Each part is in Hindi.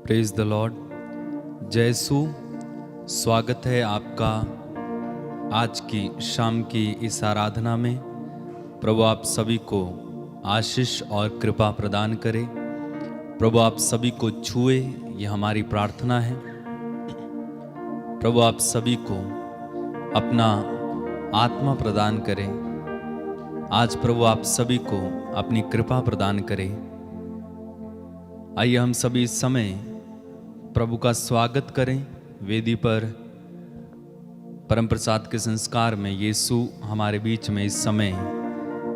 Praise the Lord. जय यीशु। स्वागत है आपका आज की शाम की इस आराधना में। प्रभु आप सभी को आशीष और कृपा प्रदान करे। प्रभु आप सभी को छुए, ये हमारी प्रार्थना है। प्रभु आप सभी को अपना आत्मा प्रदान करें। आज प्रभु आप सभी को अपनी कृपा प्रदान करें। आइए हम सभी इस समय प्रभु का स्वागत करें। वेदी पर परम प्रसाद के संस्कार में यीशु हमारे बीच में इस समय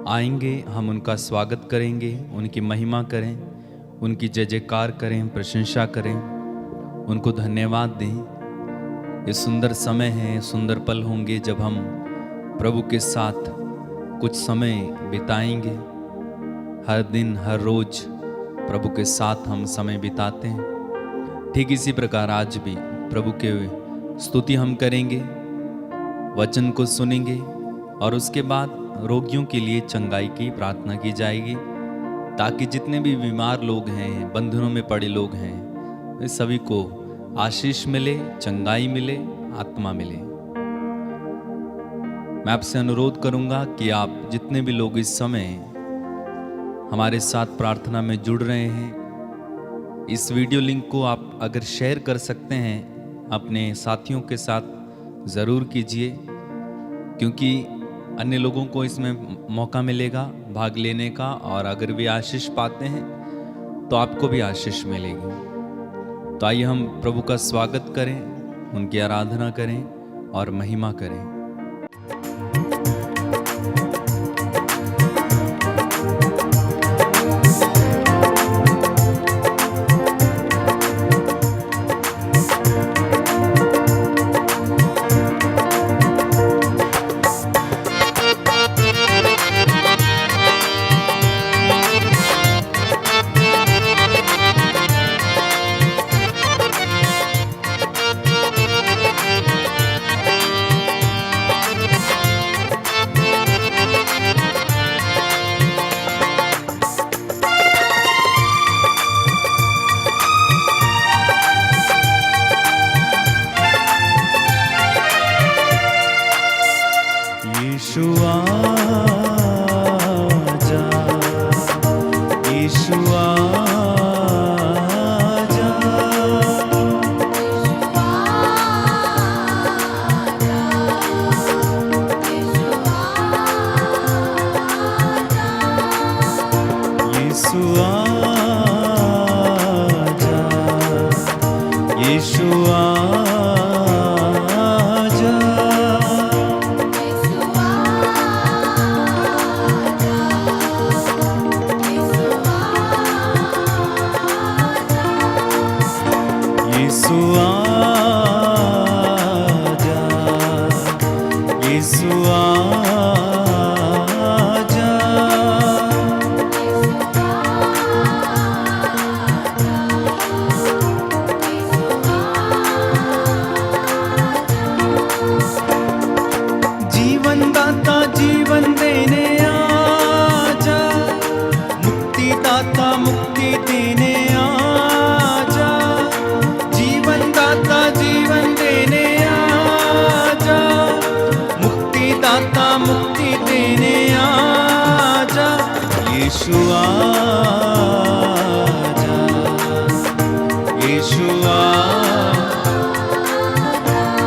आएंगे। हम उनका स्वागत करेंगे, उनकी महिमा करें, उनकी जय जयकार करें, प्रशंसा करें, उनको धन्यवाद दें। ये सुंदर समय है, सुंदर पल होंगे जब हम प्रभु के साथ कुछ समय बिताएंगे। हर दिन हर रोज प्रभु के साथ हम समय बिताते हैं। ठीक इसी प्रकार आज भी प्रभु के स्तुति हम करेंगे, वचन को सुनेंगे और उसके बाद रोगियों के लिए चंगाई की प्रार्थना की जाएगी, ताकि जितने भी बीमार लोग हैं, बंधनों में पड़े लोग हैं, वे सभी को आशीष मिले, चंगाई मिले, आत्मा मिले। मैं आपसे अनुरोध करूंगा कि आप जितने भी लोग इस समय हमारे साथ प्रार्थना में जुड़ रहे हैं, इस वीडियो लिंक को आप अगर शेयर कर सकते हैं अपने साथियों के साथ ज़रूर कीजिए, क्योंकि अन्य लोगों को इसमें मौका मिलेगा भाग लेने का, और अगर वे आशीष पाते हैं तो आपको भी आशीष मिलेगी। तो आइए हम प्रभु का स्वागत करें, उनकी आराधना करें और महिमा करें।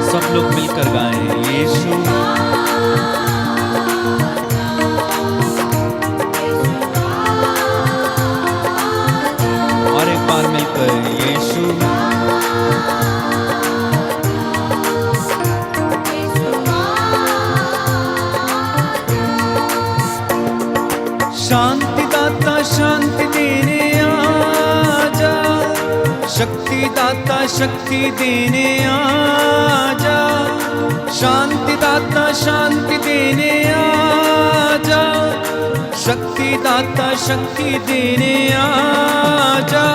सब लोग मिलकर गाएं, यीशु और एक बार मिलकर यीशु। शांति दाता शांति देने आजा, शक्ति दाता शक्ति देने आजा, शांति दाता शांति देने आजा, शक्ति दाता शक्ति देने आजा।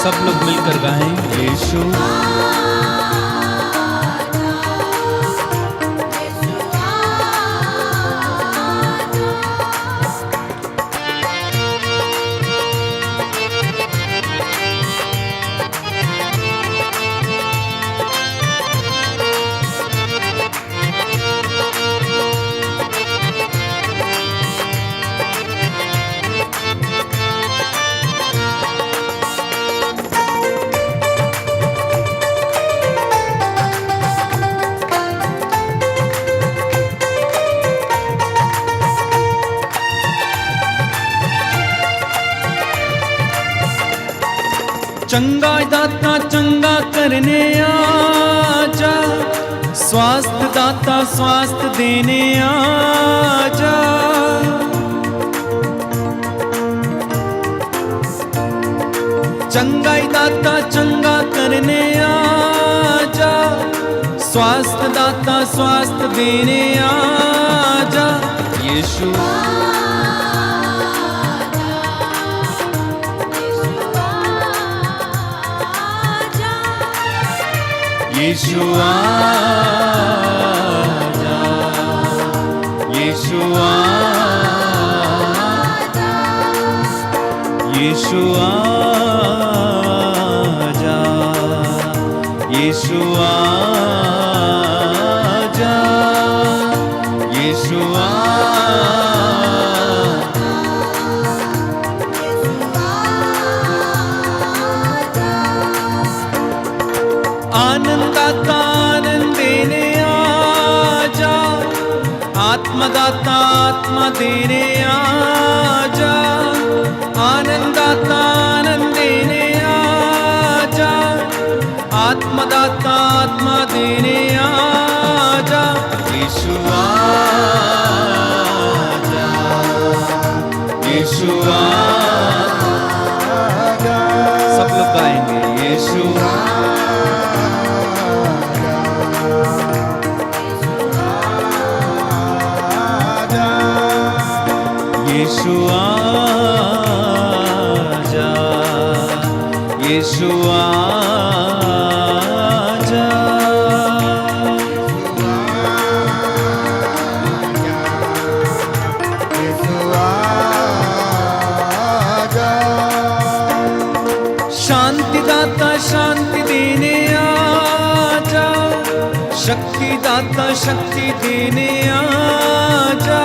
सब लोग मिलकर गाएं यीशु। चंगा दाता चंगा करने आजा, स्वास्थ्य दाता स्वास्थ्य देने आजा। चंगा दाता चंगा करने आजा, स्वास्थ्य दाता स्वास्थ्य देने आजा। यीशु यीशु आजा, यीशु आजा, यीशु आजा, यीशु आजा, यीशु आनंदाता आनंद देने आजा, आत्मदाता आत्मा देने आजा। आनंदाता आनंद देने आजा, आत्मदाता आत्मा देने आजा। यीशु आजा, यीशु आजा। सब लोग गाएंगे यीशु यीशु आजा, यीशु आजा। शांति दाता शांति देने आजा, शक्ति दाता शक्ति देने आजा।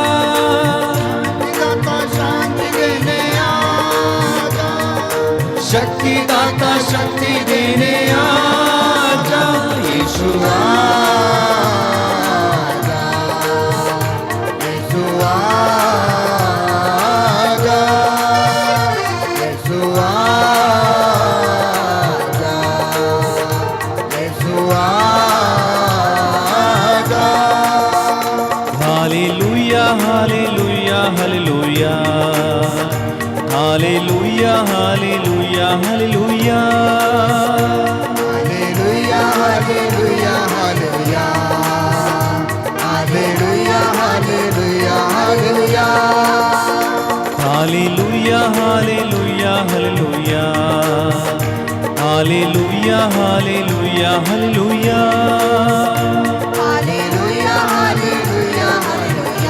शक्ति दाता शक्ति देने आजा। यीशु आजा, यीशु आजा, यीशु आजा, यीशु आजा। हालेलुया हालेलुया हालेलुया, हालेलुया हालेलुया हालेलुया, हालेलुया हालेलुया हालेलुया, हालेलुया हालेलुया हालेलुया, हालेलुया हालेलुया हालेलुया, हालेलुया हालेलुया हालेलुया, हालेलुया हालेलुया हालेलुया,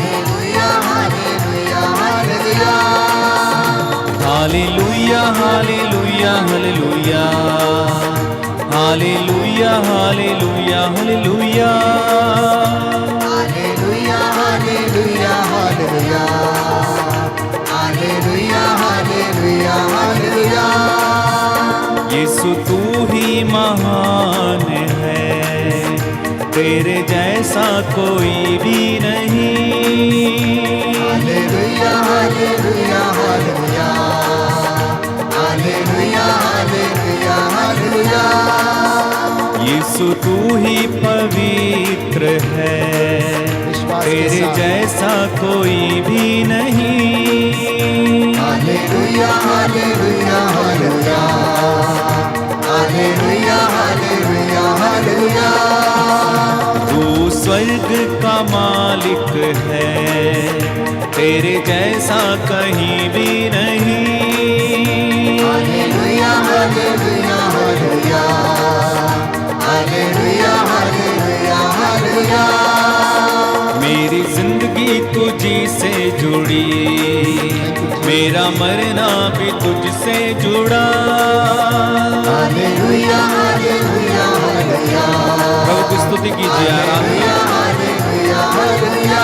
हालेलुया हालेलुया हालेलुया, हालेलुया हालेलुया हालेलुया, हालेलुया हालेलुया हालेलुया, हालेलुया हालेलुया हालेलुया, हालेलुया हालेलुया हालेलुया। यीशु तू ही महान है, तेरे जैसा कोई भी नहीं। हालेलुया हालेलुया हालेलुया, हालेलुया हालेलुया हालेलुया। यीशु तू ही पवित्र है, तेरे जैसा कोई भी नहीं। हालेलुया हालेलुया हालेलुया, हालेलुया हालेलुया हालेलुया। तू स्वर्ग का मालिक है, तेरे जैसा कहीं भी नहीं। तुझी से जुड़ी, मेरा मरना भी तुझसे जुड़ा। हालेलुया हालेलुया हालेलुया, प्रभु की स्तुति कीजिए, आराधना। हालेलुया हालेलुया,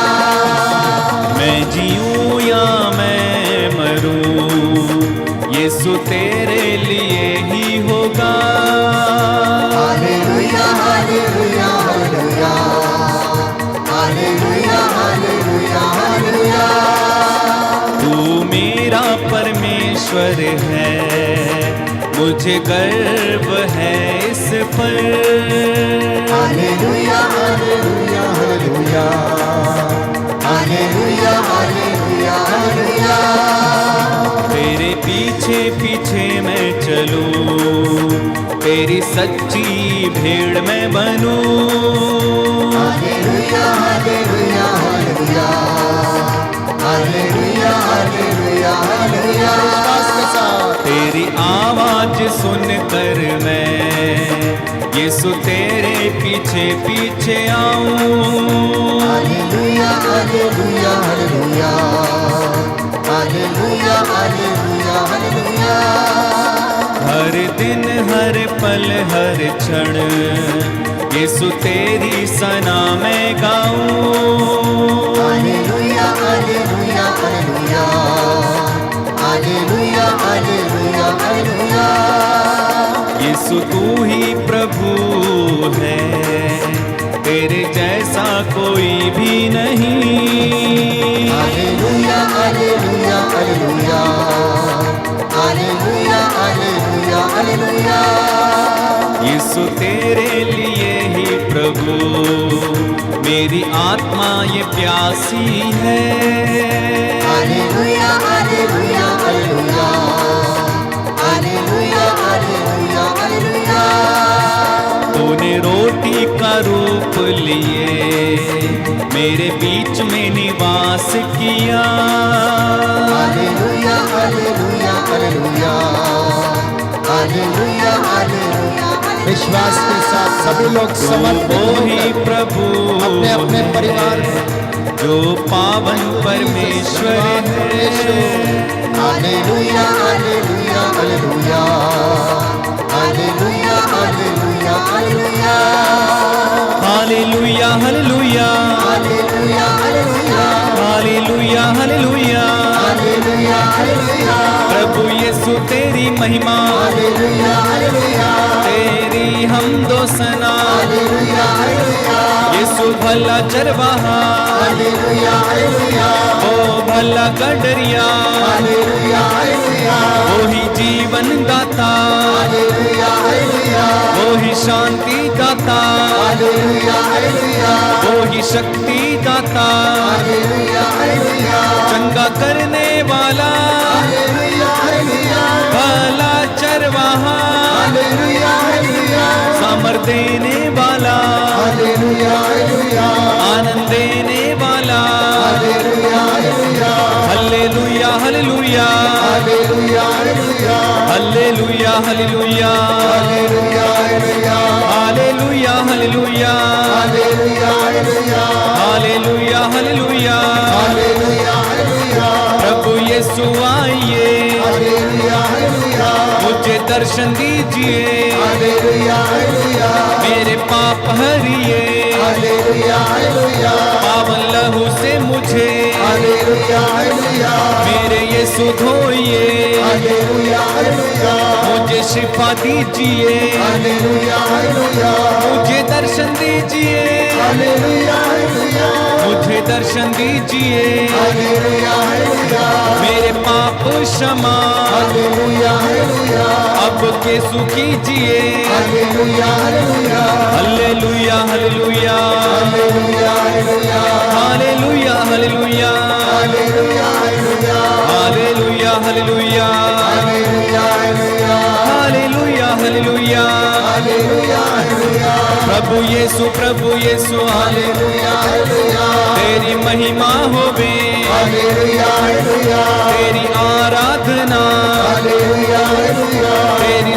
मैं जीऊं या मैं मरूं, यीशु तेरे लिए ही होगा। हालेलुया हालेलुया हालेलुया, हालेलुया हालेलुया हालेलुया, तू मेरा परमेश्वर है, मुझे गर्व है इस पर। हालेलुया हालेलुया हालेलुया, हालेलुया हालेलुया हालेलुया, तेरे पीछे पीछे मैं चलूं, तेरी सच्ची भीड़ में बनूं। हालेलुया हालेलुया हालेलुया, हालेलुया हालेलुया हालेलुया, विश्वास के साथ तेरी आवाज सुनकर मैं यीशु तेरे पीछे पीछे आऊं। हालेलुया हालेलुया हालेलुया, हालेलुया हालेलुया हालेलुया, हर दिन हर पल हर क्षण यीशु तेरी सना मैं गाऊं। हालेलुया हालेलुया हालेलुया, हालेलुया हालेलुया हालेलुया, यीशु तू ही प्रभु है, तेरे जैसा कोई भी नहीं। हालेलुया हालेलुया हालेलुया, हालेलुया हालेलुया हालेलुया, यीशु तेरे लिए ही प्रभु मेरी आत्मा ये प्यासी है। हालेलुया हालेलुया हालेलुया, हालेलुया हालेलुया हालेलुया, तूने रोटी का रूप लिए मेरे बीच में निवास किया। हालेलुया हालेलुया हालेलुया, हालेलुया हालेलुया, विश्वास के साथ सभी लोग समर्पित ही प्रभु अपने अपने परिवार जो पावन परमेश्वर है। हालेलुया हालेलुया हालेलुया, हालेलुया हालेलुया हालेलुया, हालेलुया हालेलुया, हालेलुया हालेलुया, हालेलुया हालेलुया, हालेलुया हालेलुया, प्रभु यीशु तेरी महिमा, हालेलुया हालेलुया, तेरी हमदो सना। हालेलुया हालेलुया, यीशु भला चरवाहा, हालेलुया हालेलुया, ओ भला गडरिया, हालेलुया हालेलुया, वो ही जीवन दाता, हालेलुया हालेलुया, वो ही शांति दाता, हालेलुया हालेलुया, वो ही शक्ति दाता, हालेलुया हालेलुया, चंगा करने वाला, हालेलुया हालेलुया, भला चरवाहा, हालेलुया हालेलुया, सामर देने वाला, हालेलुया हालेलुया, आनंद देने वाला। हालेलुया हालेलुया, हल्लेलुया हल्लेलुया, हालेलुया हालेलुया, हल्लेलुया हल्लेलुया, हालेलुया हालेलुया, हालेलुया हल्लेलुया, हालेलुया हालेलुया, हालेलुया हल्लेलुया, हालेलुया हालेलुया, प्रभु यीशु आइए, हालेलुया हालेलुया, मुझे दर्शन दीजिए, हालेलुया हालेलुया, मेरे पाप हरिए, हालेलुया हालेलुया, पावन लहू से मुझे हालेलुया हालेलुया, मेरे यीशु धोइए, हालेलुया हालेलुया, मुझे शिफा दीजिए, हालेलुया हालेलुया, मुझे दर्शन दीजिए, हालेलुया हालेलुया, मुझे दर्शन दीजिए, हालेलुया हालेलुया, मेरे पाप क्षमा हालेलुया हालेलुया, अब के कीजिए। हालेलुया हालेलुया, हल्लेलुया हल्लेलुया, हालेलुया हालेलुया, हालेलुया हल्लेलुया, हालेलुया हालेलुया, हालेलुया हल्लेलुया, हालेलुया हालेलुया, हालेलुया हल्लेलुया, हालेलुया हालेलुया, प्रभु यीशु हालेलुया हालेलुया, तेरी महिमा होवे, हालेलुया हालेलुया, तेरी आराधना, हालेलुया हालेलुया, तेरी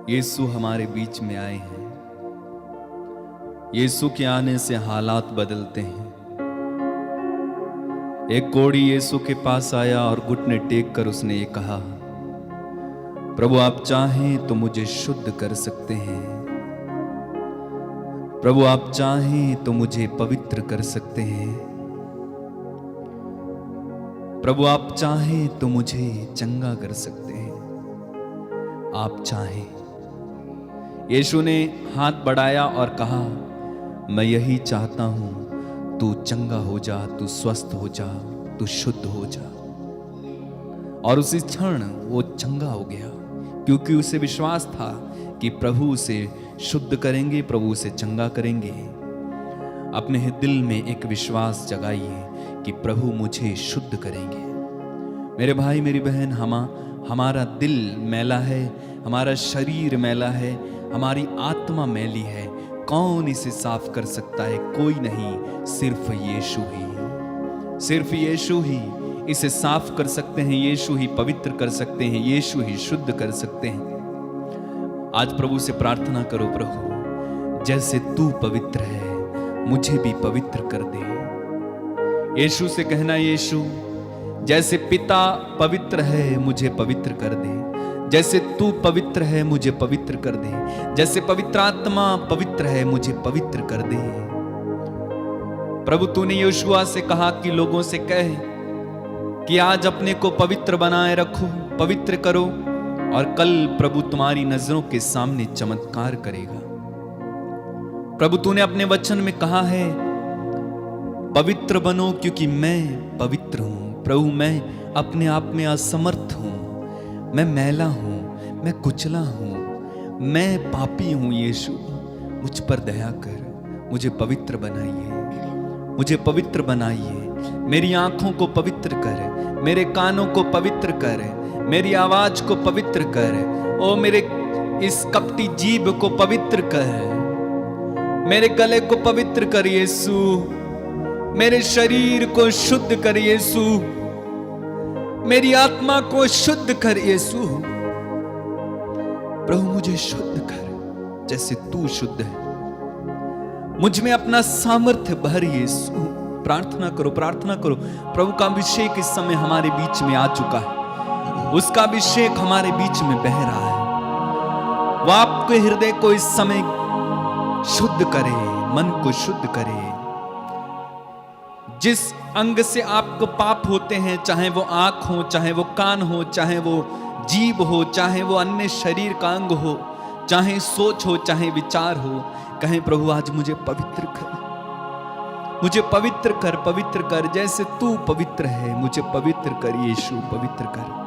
यीशु हमारे बीच में आए हैं। यीशु के आने से हालात बदलते हैं। एक कोढ़ी यीशु के पास आया और घुटने टेक कर उसने ये कहा, प्रभु आप चाहें तो मुझे शुद्ध कर सकते हैं। प्रभु आप चाहें तो मुझे पवित्र कर सकते हैं। प्रभु आप चाहें तो मुझे चंगा कर सकते हैं। आप चाहें। यीशु ने हाथ बढ़ाया और कहा, मैं यही चाहता हूं, तू चंगा हो जा, तू स्वस्थ हो जा, तू शुद्ध हो जा। और उसी क्षण वो चंगा हो गया, क्योंकि उसे विश्वास था कि प्रभु उसे शुद्ध करेंगे, प्रभु उसे चंगा करेंगे। अपने दिल में एक विश्वास जगाइए कि प्रभु मुझे शुद्ध करेंगे। मेरे भाई मेरी बहन, हमारा दिल मैला है, हमारा शरीर मैला है, हमारी आत्मा मैली है। कौन इसे साफ कर सकता है? कोई नहीं, सिर्फ यीशु ही। सिर्फ यीशु ही इसे साफ कर सकते हैं, यीशु ही पवित्र कर सकते हैं, यीशु ही शुद्ध कर सकते हैं। आज प्रभु से प्रार्थना करो, प्रभु जैसे तू पवित्र है मुझे भी पवित्र कर दे। यीशु से कहना, यीशु जैसे पिता पवित्र है मुझे पवित्र कर दे, जैसे तू पवित्र है मुझे पवित्र कर दे, जैसे पवित्र आत्मा पवित्र है मुझे पवित्र कर दे। प्रभु तूने यहोशुआ से कहा कि लोगों से कह कि आज अपने को पवित्र बनाए रखो, पवित्र करो, और कल प्रभु तुम्हारी नजरों के सामने चमत्कार करेगा। प्रभु तूने अपने वचन में कहा है, पवित्र बनो क्योंकि मैं पवित्र हूं। प्रभु मैं अपने आप में असमर्थ हूं, मैं मैला हूं, मैं कुचला हूं, मैं पापी हूं। यीशु मुझ पर दया कर, मुझे पवित्र बनाइए, मुझे पवित्र बनाइए। मेरी आंखों को पवित्र कर, मेरे कानों को पवित्र कर, मेरी आवाज को पवित्र कर। ओ मेरे इस कपटी जीभ को पवित्र कर, मेरे गले को पवित्र कर यीशु, मेरे शरीर को शुद्ध कर यीशु, मेरी आत्मा को शुद्ध कर यीशु। प्रभु मुझे शुद्ध कर जैसे तू शुद्ध है। मुझ में अपना सामर्थ्य भर यीशु। प्रार्थना करो, प्रार्थना करो। प्रभु का अभिषेक इस समय हमारे बीच में आ चुका है, उसका अभिषेक हमारे बीच में बह रहा है। वो आपके हृदय को इस समय शुद्ध करे, मन को शुद्ध करे। जिस अंग से आपको पाप होते हैं, चाहे वो आंख हो, चाहे वो कान हो, चाहे वो जीभ हो, चाहे वो अन्य शरीर का अंग हो, चाहे सोच हो, चाहे विचार हो, कहें प्रभु आज मुझे पवित्र कर, मुझे पवित्र कर, पवित्र कर। जैसे तू पवित्र है मुझे पवित्र कर यीशु, पवित्र कर।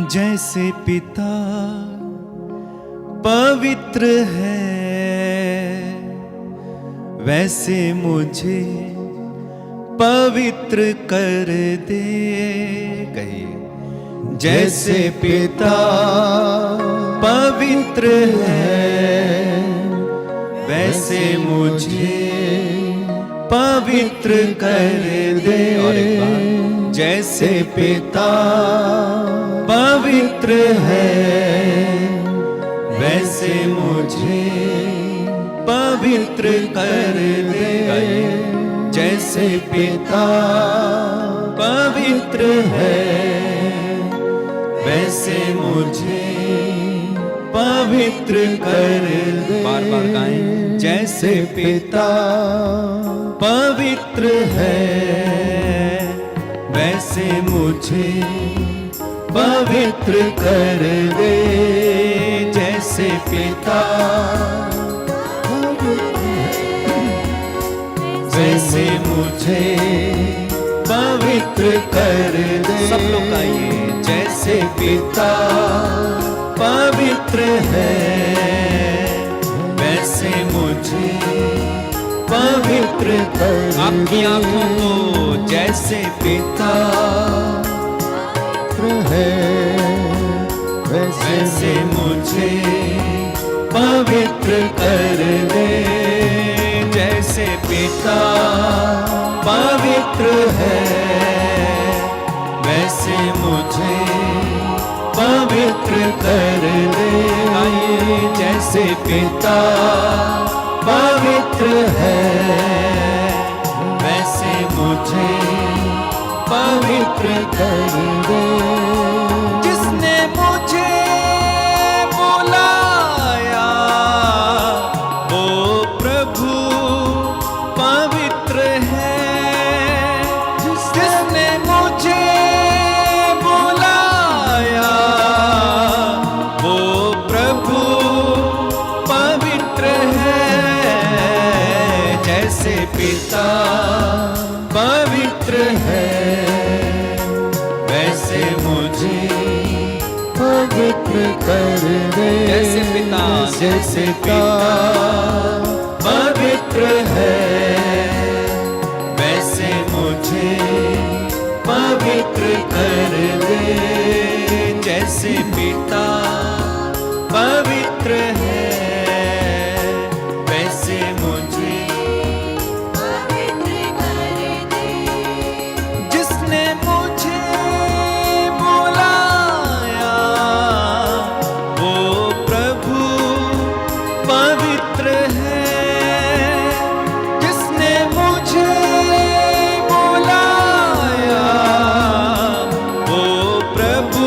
जैसे पिता पवित्र है वैसे मुझे पवित्र कर दे। कहिए, जैसे पिता पवित्र है वैसे मुझे पवित्र कर दे। और एक बार, जैसे पिता पवित्र है वैसे मुझे पवित्र कर दे। जैसे पिता पवित्र है वैसे मुझे पवित्र कर दे। बार बार गाएं, जैसे पिता पवित्र है वैसे मुझे पवित्र कर दे। जैसे पिता वैसे मुझे पवित्र कर दे। सब लोग आइए, जैसे पिता पवित्र है वैसे मुझे पवित्र कर। आपकी आंखों को, जैसे पिता है वैसे मुझे पवित्र कर दे। जैसे पिता पवित्र है वैसे मुझे पवित्र पवित्र कर दे। जैसे पिता पवित्र है वैसे मुझे पवित्र कर दे। जिसने मुझे बुलाया वो प्रभु पवित्र है। जिसने मुझे बुलाया वो प्रभु पवित्र है। जैसे पिता पवित्र है वैसे मुझे पवित्र कर दे। जैसे पिता पवित्र है वैसे मुझे पवित्र कर दे। जैसे पिता पवित्र है वैसे मुझे पवित्र कर दे। जिसने मुझे बुलाया वो प्रभु पवित्र है। जिसने मुझे बुलाया वो प्रभु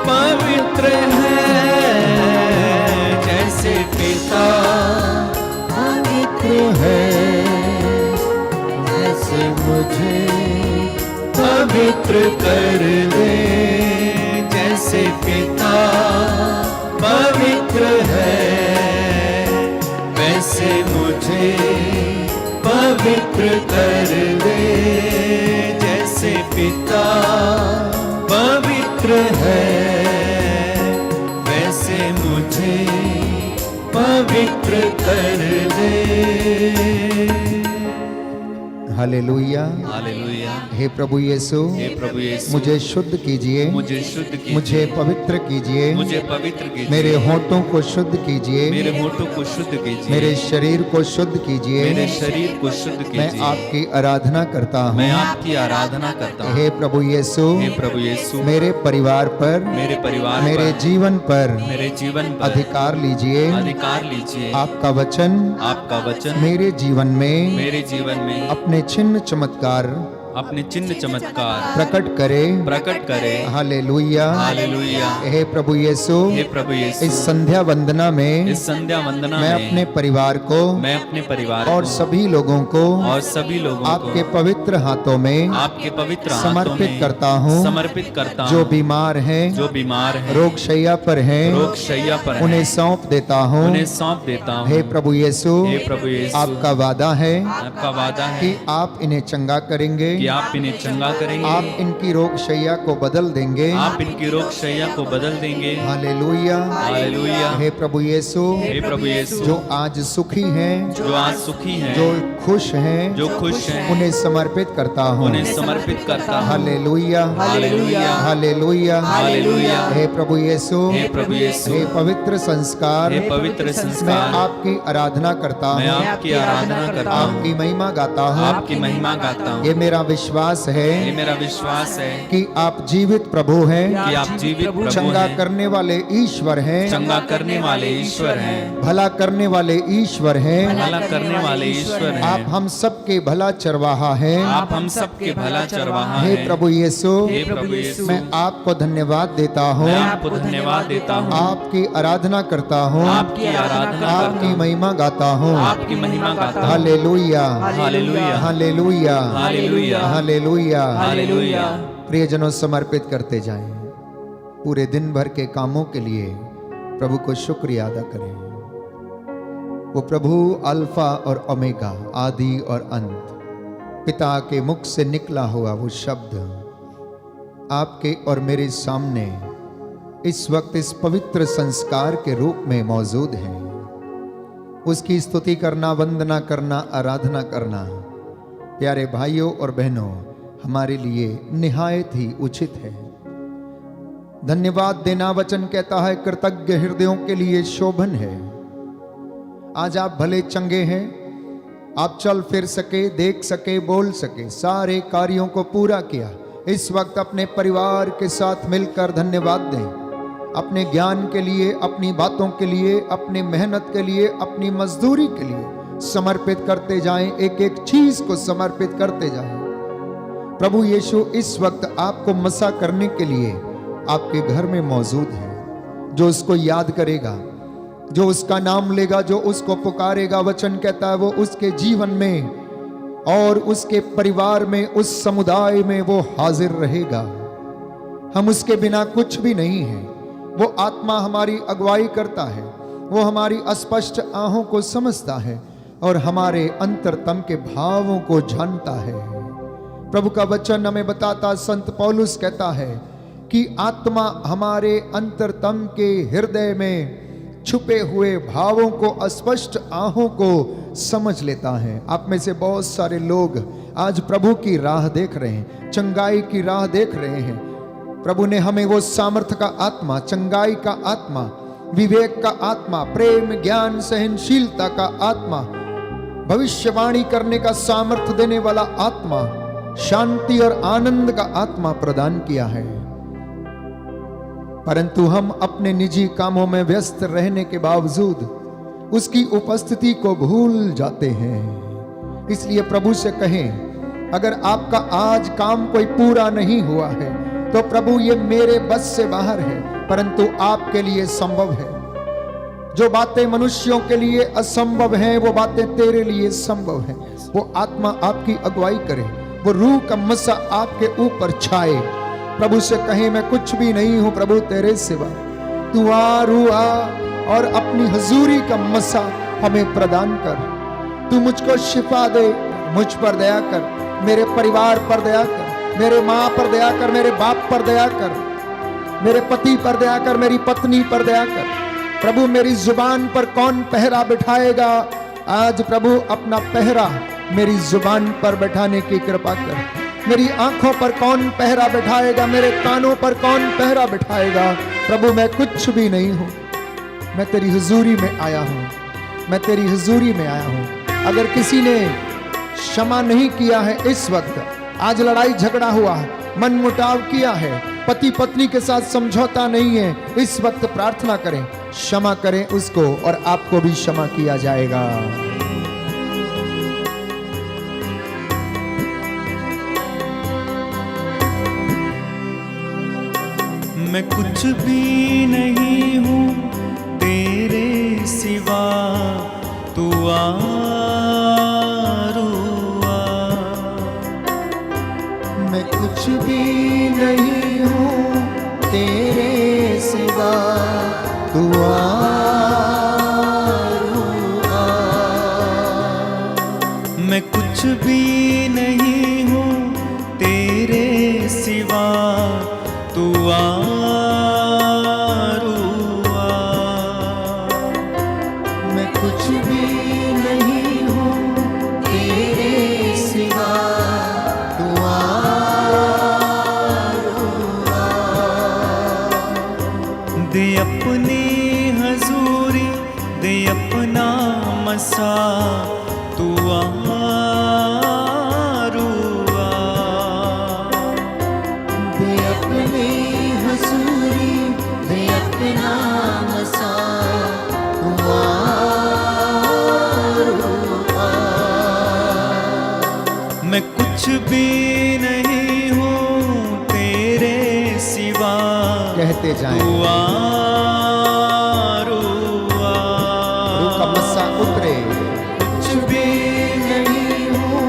पवित्र है। जैसे पिता पवित्र है जैसे मुझे पवित्र कर दे। जैसे पिता पवित्र है वैसे मुझे पवित्र कर दे। जैसे पिता पवित्र है वैसे मुझे पवित्र कर दे। हालेलुया। हालेलुया। हे प्रभु यीशु हे प्रभु यीशु मुझे शुद्ध कीजिए, मुझे शुद्ध कीजिए, मुझे पवित्र कीजिए, मुझे पवित्र कीजिए, मेरे होठों को शुद्ध कीजिए, मेरे होठों को शुद्ध कीजिए, मेरे शरीर को शुद्ध कीजिए। मेरे शरीर को शुद्ध मैं कीजिए। आपकी आराधना करता हूँ। मैं आपकी आराधना करता हूँ। हे प्रभु यीशु हे प्रभु यीशु मेरे परिवार पर, मेरे परिवार मेरे पर, जीवन पर मेरे जीवन पर अधिकार लीजिए। अधिकार लीजिए। आपका वचन आपका वचन मेरे जीवन में मेरे जीवन में अपने चिन्ह चमत्कार अपने चिन्ह चमत्कार प्रकट करे। हालेलुया। हालेलुया। हे प्रभु यीशु हे प्रभु यीशु इस संध्या वंदना में इस संध्या वंदना मैं में अपने परिवार को मैं अपने परिवार और को सभी लोगों को और सभी लोगों आपके को पवित्र हाथों में आपके पवित्र हाथों समर्पित में करता हूँ। समर्पित करता जो हूँ। बीमार हैं, जो बीमार है, रोग शैया पर हैं, रोग शैया पर हैं, उन्हें सौंप देता हूँ। उन्हें सौंप देता हूँ। हे प्रभु यीशु हे प्रभु यीशु आपका वादा है आपका वादा है कि आप इन्हें चंगा करेंगे, कि आप इन्हें चंगा करेंगे। आप इनकी रोग शैया को बदल देंगे। आप इनकी रोग शैया को बदल देंगे। हालेलुया। हालेलुया। हे प्रभु यीशु हे प्रभु यीशु जो आज सुखी हैं, जो आज सुखी हैं, जो खुश हैं, जो खुश हैं, उन्हें समर्पित करता हूँ। उन्हें समर्पित करता हूँ। हालेलुया। हालेलुया। हालेलुया। हालेलुया। हे प्रभु यीशु हे प्रभु यीशु हे पवित्र संस्कार हे पवित्र मैं संस्कार आपकी आराधना करता मैं हूँ, आपकी आराधना करता हूँ। आपकी महिमा गाता हूँ। आपकी महिमा गाता हूँ। ये मेरा विश्वास है ये मेरा विश्वास है कि आप जीवित प्रभु हैं, कि आप जीवित प्रभु चंगा हैं, करने वाले ईश्वर हैं, चंगा करने वाले ईश्वर हैं, भला करने वाले ईश्वर हैं। भला करने वाले ईश्वर हैं। आप हम सबके भला चरवाहा हैं। आप हम सबके भला चरवाहा हे हैं। प्रभु यीशु हे प्रभु यीशु मैं आपको धन्यवाद देता हूँ, मैं आपको धन्यवाद देता हूँ। आपकी आराधना करता हूँ, आपकी आराधना करता आपकी हूँ। महिमा गाता हूँ। आपकी महिमा गाता हूँ। हालेलुया। हालेलुया। हालेलुया। हालेलुया। हालेलुया। हालेलुया। प्रियजनों समर्पित करते जाएं। पूरे दिन भर के कामों के लिए प्रभु को शुक्रिया अदा करें। वो प्रभु अल्फा और ओमेगा, आदि और अंत, पिता के मुख से निकला हुआ वो शब्द आपके और मेरे सामने इस वक्त इस पवित्र संस्कार के रूप में मौजूद है। उसकी स्तुति करना, वंदना करना, आराधना करना प्यारे भाइयों और बहनों हमारे लिए निहायत ही उचित है। धन्यवाद देना वचन कहता है कृतज्ञ हृदयों के लिए शोभन है। आज आप भले चंगे हैं, आप चल फिर सके, देख सके, बोल सके, सारे कार्यों को पूरा किया। इस वक्त अपने परिवार के साथ मिलकर धन्यवाद दें। अपने ज्ञान के लिए, अपनी बातों के लिए, अपनी मेहनत के लिए, अपनी मजदूरी के लिए समर्पित करते जाएं, एक एक चीज को समर्पित करते जाएं। प्रभु यीशु इस वक्त आपको मसा करने के लिए आपके घर में मौजूद है। जो उसको याद करेगा, जो उसका नाम लेगा, जो उसको पुकारेगा, वचन कहता है वो उसके जीवन में और उसके परिवार में, उस समुदाय में वो हाजिर रहेगा। हम उसके बिना कुछ भी नहीं है। वो आत्मा हमारी अगुवाई करता है, वो हमारी अस्पष्ट आहों को समझता है और हमारे अंतरतम के भावों को जानता है। प्रभु का वचन हमें बताता, संत पौलुस कहता है कि आत्मा हमारे अंतरतम के हृदय में छुपे हुए भावों को, अस्पष्ट आहों को समझ लेता है। आप में से बहुत सारे लोग आज प्रभु की राह देख रहे हैं, चंगाई की राह देख रहे हैं। प्रभु ने हमें वो सामर्थ्य का आत्मा, चंगाई का आत्मा, विवेक का आत्मा, प्रेम, ज्ञान, सहनशीलता का आत्मा, भविष्यवाणी करने का सामर्थ्य देने वाला आत्मा, शांति और आनंद का आत्मा प्रदान किया है। परंतु हम अपने निजी कामों में व्यस्त रहने के बावजूद उसकी उपस्थिति को भूल जाते हैं। इसलिए प्रभु से कहें, अगर आपका आज काम कोई पूरा नहीं हुआ है तो प्रभु ये मेरे बस से बाहर है, परंतु आपके लिए संभव है। जो बातें मनुष्यों के लिए असंभव हैं, वो बातें तेरे लिए संभव हैं। वो आत्मा आपकी अगुवाई करे, वो रूह का मसा आपके ऊपर छाए। प्रभु से कहें, मैं कुछ भी नहीं हूं प्रभु तेरे सिवा, तू आ, रूह आ और अपनी हजूरी का मसा हमें प्रदान कर। तू मुझको शिफा दे, मुझ पर दया कर, मेरे परिवार पर दया कर, मेरे माँ पर दया कर, मेरे बाप पर दया कर, मेरे पति पर दया कर, मेरी पत्नी पर दया कर। प्रभु मेरी जुबान पर कौन पहरा बिठाएगा? आज प्रभु अपना पहरा मेरी जुबान पर बैठाने की कृपा कर। मेरी आंखों पर कौन पहरा बिठाएगा? मेरे कानों पर कौन पहरा बिठाएगा? प्रभु मैं कुछ भी नहीं हूं, मैं तेरी हुजूरी में आया हूं, मैं तेरी हुजूरी में आया हूं। अगर किसी ने क्षमा नहीं किया है इस वक्त, आज लड़ाई झगड़ा हुआ, मन मुटाव किया है, पति पत्नी के साथ समझौता नहीं है, इस वक्त प्रार्थना करें, क्षमा करें उसको और आपको भी क्षमा किया जाएगा। मैं कुछ भी नहीं हूँ तेरे सिवा, तू आ रूआ। मैं कुछ भी नहीं हूँ तेरे सिवा, तू आ रूआ। मैं कुछ भी नहीं हूँ तेरे सिवा, तू आ रूआ। मैं कुछ भी नहीं हूँ तेरे सिवा, तू आ रूआ। दे अपनी हजूरी, दे अपना मसा, तू आ रूआ। दे अपनी हजूरी, दे अपना मसा, तू आ रूआ। मैं कुछ भी नहीं हूँ तेरे सिवा, कहते जाएं, तू आ रूआ। रूह का मसा उतरे। कुछ भी नहीं हूँ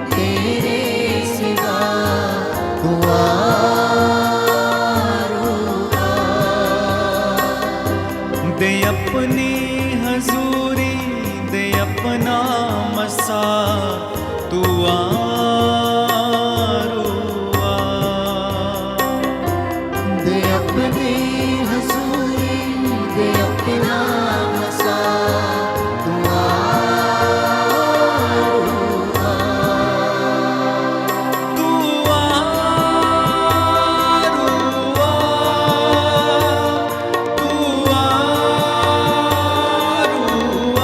तेरे सिवा, तू आ रूआ। दे अपनी हजूरी, दे अपना मसा, तू आ रूआ। दे अपनी हजूरी, दे अपना मसा, तू आ रूआ। तू आ रूआ, तू आ रूआ।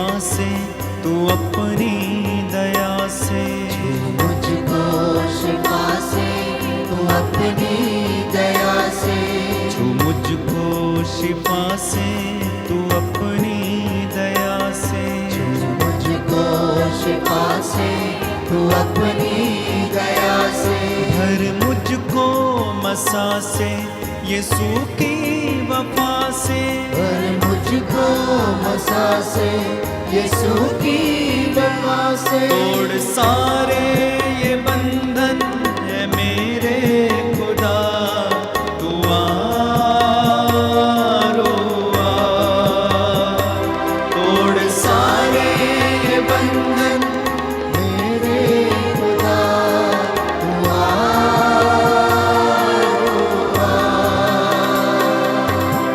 शिफा से तू अपनी दया से, मुझको शिफा से तू अपनी दया से, छू मुझको शिफा से तू अपनी दया से, मुझको शिफा से तू अपनी दया से, भर मुझको मसा से यीशु की वफा से, भर मुझको मसा से यीशु की वफा से, तोड़ सारे ये बंधन है मेरे खुदा, तू आरो आ, तोड़ सारे ये बंधन मेरे खुदा तू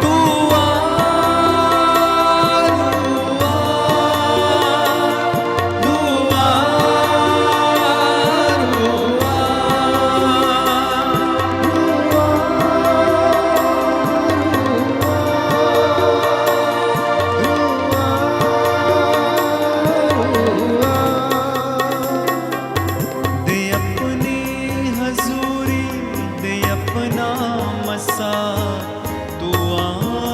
तू दे अपनी हजूरी, दे अपना मसा, तू आरो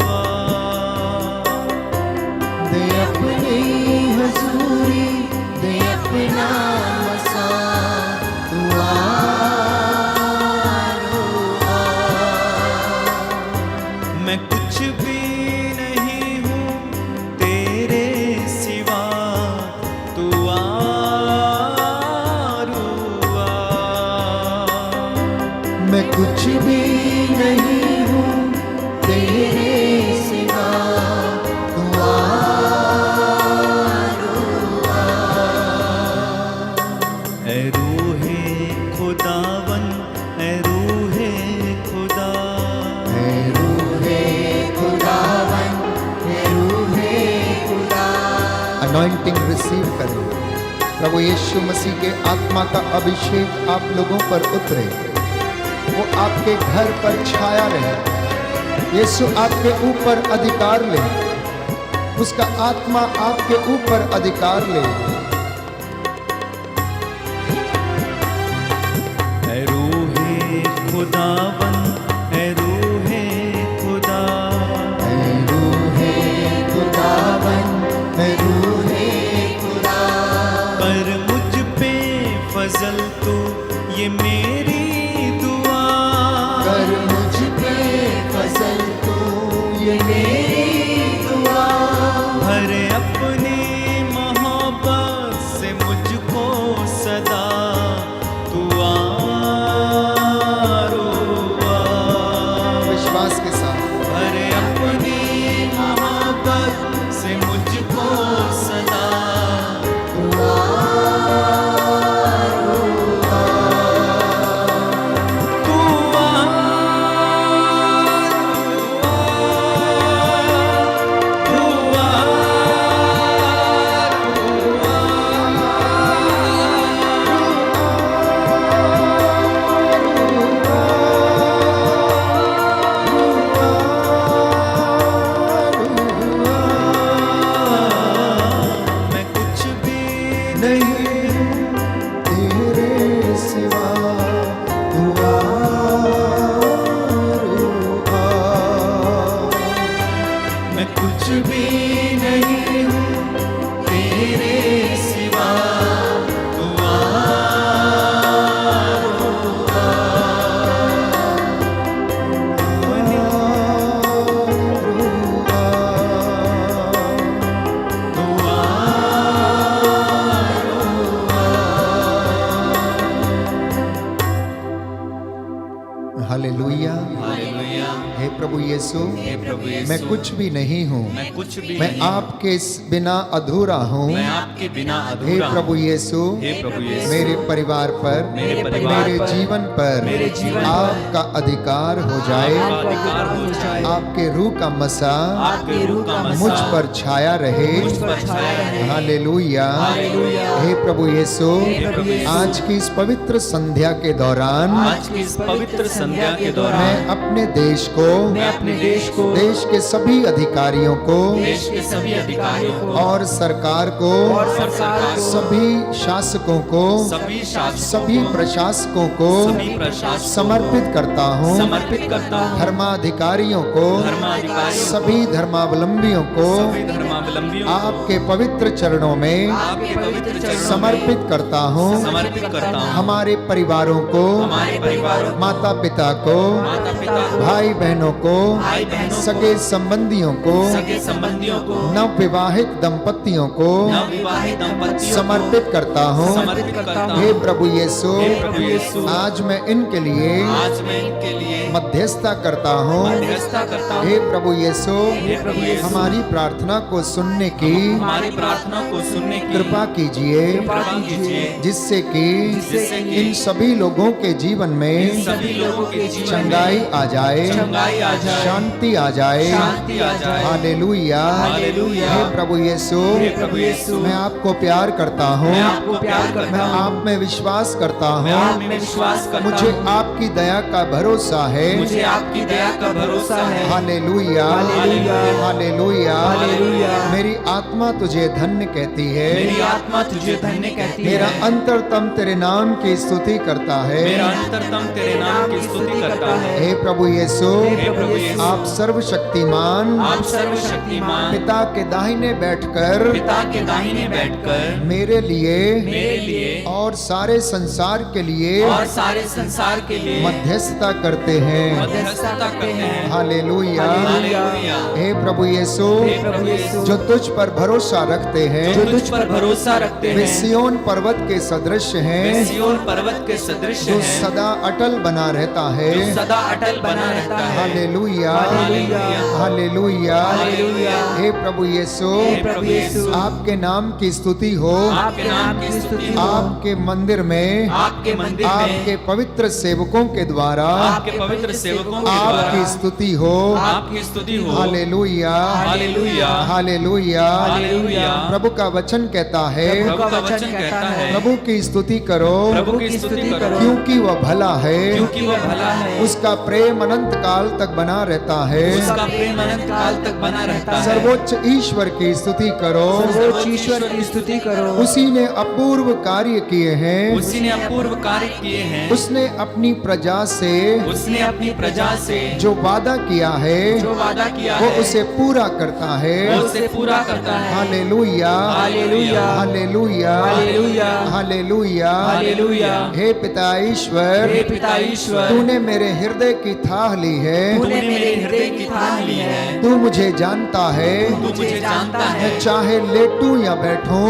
आ। दे अपनी हजूरी दे अपना मसा तू आरो आ। मैं कुछ भी नहीं हूँ तेरे सिवा, तू आरो आ। मैं कुछ भी नहीं हूँ तेरे सिवा तू आरो आ। ऐ रूहे खुदावन, ऐ रूहे खुदा, है रूहे खुदावन है रूहे खुदा। अनॉइंटिंग रिसीव करें। प्रभु यीशु मसीह के आत्मा का अभिषेक आप लोगों पर उतरे, वो आपके घर पर छाया रहे। यीशु आपके ऊपर अधिकार ले, उसका आत्मा आपके ऊपर अधिकार ले। ऐ रूहे खुदावन, ऐ रूहे खुदा, है रूहे खुदावन है रूहे खुदा। पर मुझ पे फजल तू ये मेरी दुआ, कर मुझ पे फसल तू ये मेरी दुआ। भर अपनी मोहब्बत से मुझको सदा, तू आरो आ। विश्वास के साथ भर अपनी मोहब्बत से मुझको सदा, तू आरो आ। तू मैं कुछ भी नहीं हूँ तेरे सिवा तू आरो आ। मैं कुछ भी नहीं हूँ तेरे सिवा, तू आरो आ। अपनी तू आरो आ। हालेलुया। हालेलुया। हे प्रभु यीशु, हे प्रभु यीशु, मैं कुछ भी नहीं हूँ, मैं कुछ भी मैं नहीं, आपके बिना अधूरा हूँ। मैं आपके बिना हे अधूरा हूँ। प्रभु यीशु, हे प्रभु यीशु, मेरे परिवार पर, मेरे परिवार मेरे पर, जीवन पर मेरे जीवन पर आपका अधिकार हो जाए। आपका अधिकार हो जाए। आपके रूह का मसा आपके रूह का मसा मुझ पर छाया रहे। मुझ पर छाया रहे। हालेलुया। हालेलुया। हे प्रभु यीशु, प्रभु यीशु, आज की इस पवित्र संध्या के दौरान आज की इस पवित्र संध्या के दौरान मैं अपने देश को, मैं अपने देश के सभी अधिकारियों को देश के सभी अधिकारियों को और सरकार को सभी शासकों को सभी प्रशासकों को समर्पित करता हूँ। धर्माधिकारियों को सभी धर्मावलंबियों को आपके पवित्र चरणों में समर्पित करता हूँ। हमारे परिवारों को, माता पिता को, भाई बहनों को, सगे संबंधियों को, नव विवाहित दंपतियों को समर्पित करता हूँ। हे प्रभु यीशु, आज मैं इनके लिए मध्यस्थता करता हूँ। हे प्रभु यीशु, हमारी प्रार्थना को सुनने की कृपा कीजिए, जिससे कि इन सभी लोगों के जीवन में चंगाई आ जाए, शांति आ जाए। हालेलुया। हे प्रभु यीशु, मैं आपको प्यार करता हूँ, मैं आप में विश्वास करता हूँ। मुझे आपकी दया का भरोसा है। हालेलुया, हालेलुया। मेरी आत्मा तुझे धन्य कहती है, मेरा अंतरतम तेरे नाम की स्तुति करता है। हे प्रभु यीशु, आप सर्वशक्तिमान पिता के दाहिने बैठकर मेरे लिए और सारे संसार के लिए मध्यस्थता करते हैं। हालेलुया। हे प्रभु यीशु, जो तुझ पर भरोसा रखते हैं वे सिय्योन पर्वत के सदृश हैं, जो सदा अटल बना रहता है। हालेलुया, हालेलुया। हे प्रभु यीशु, आपके नाम की स्तुति हो, आपके मंदिर में आपके पवित्र सेवकों के द्वारा आपकी स्तुति हो। हालेलुया, हालेलुया। प्रभु का वचन कहता है, प्रभु की स्तुति करो, क्योंकि वह भला है, उसका प्रेम अनंत काल तक बना रहता है। सर्वोच्च ईश्वर की स्तुति करो, उसी ने अपूर्व कार्य किए हैं, उसने अपनी प्रजा से जो वादा किया है वो उसे पूरा करता है। हालेलुया, हालेलुया, हालेलुया। हे पिता ईश्वर, तूने मेरे हृदय की थाह ली है, तू मुझे जानता है। मैं चाहे लेटूं या बैठूं,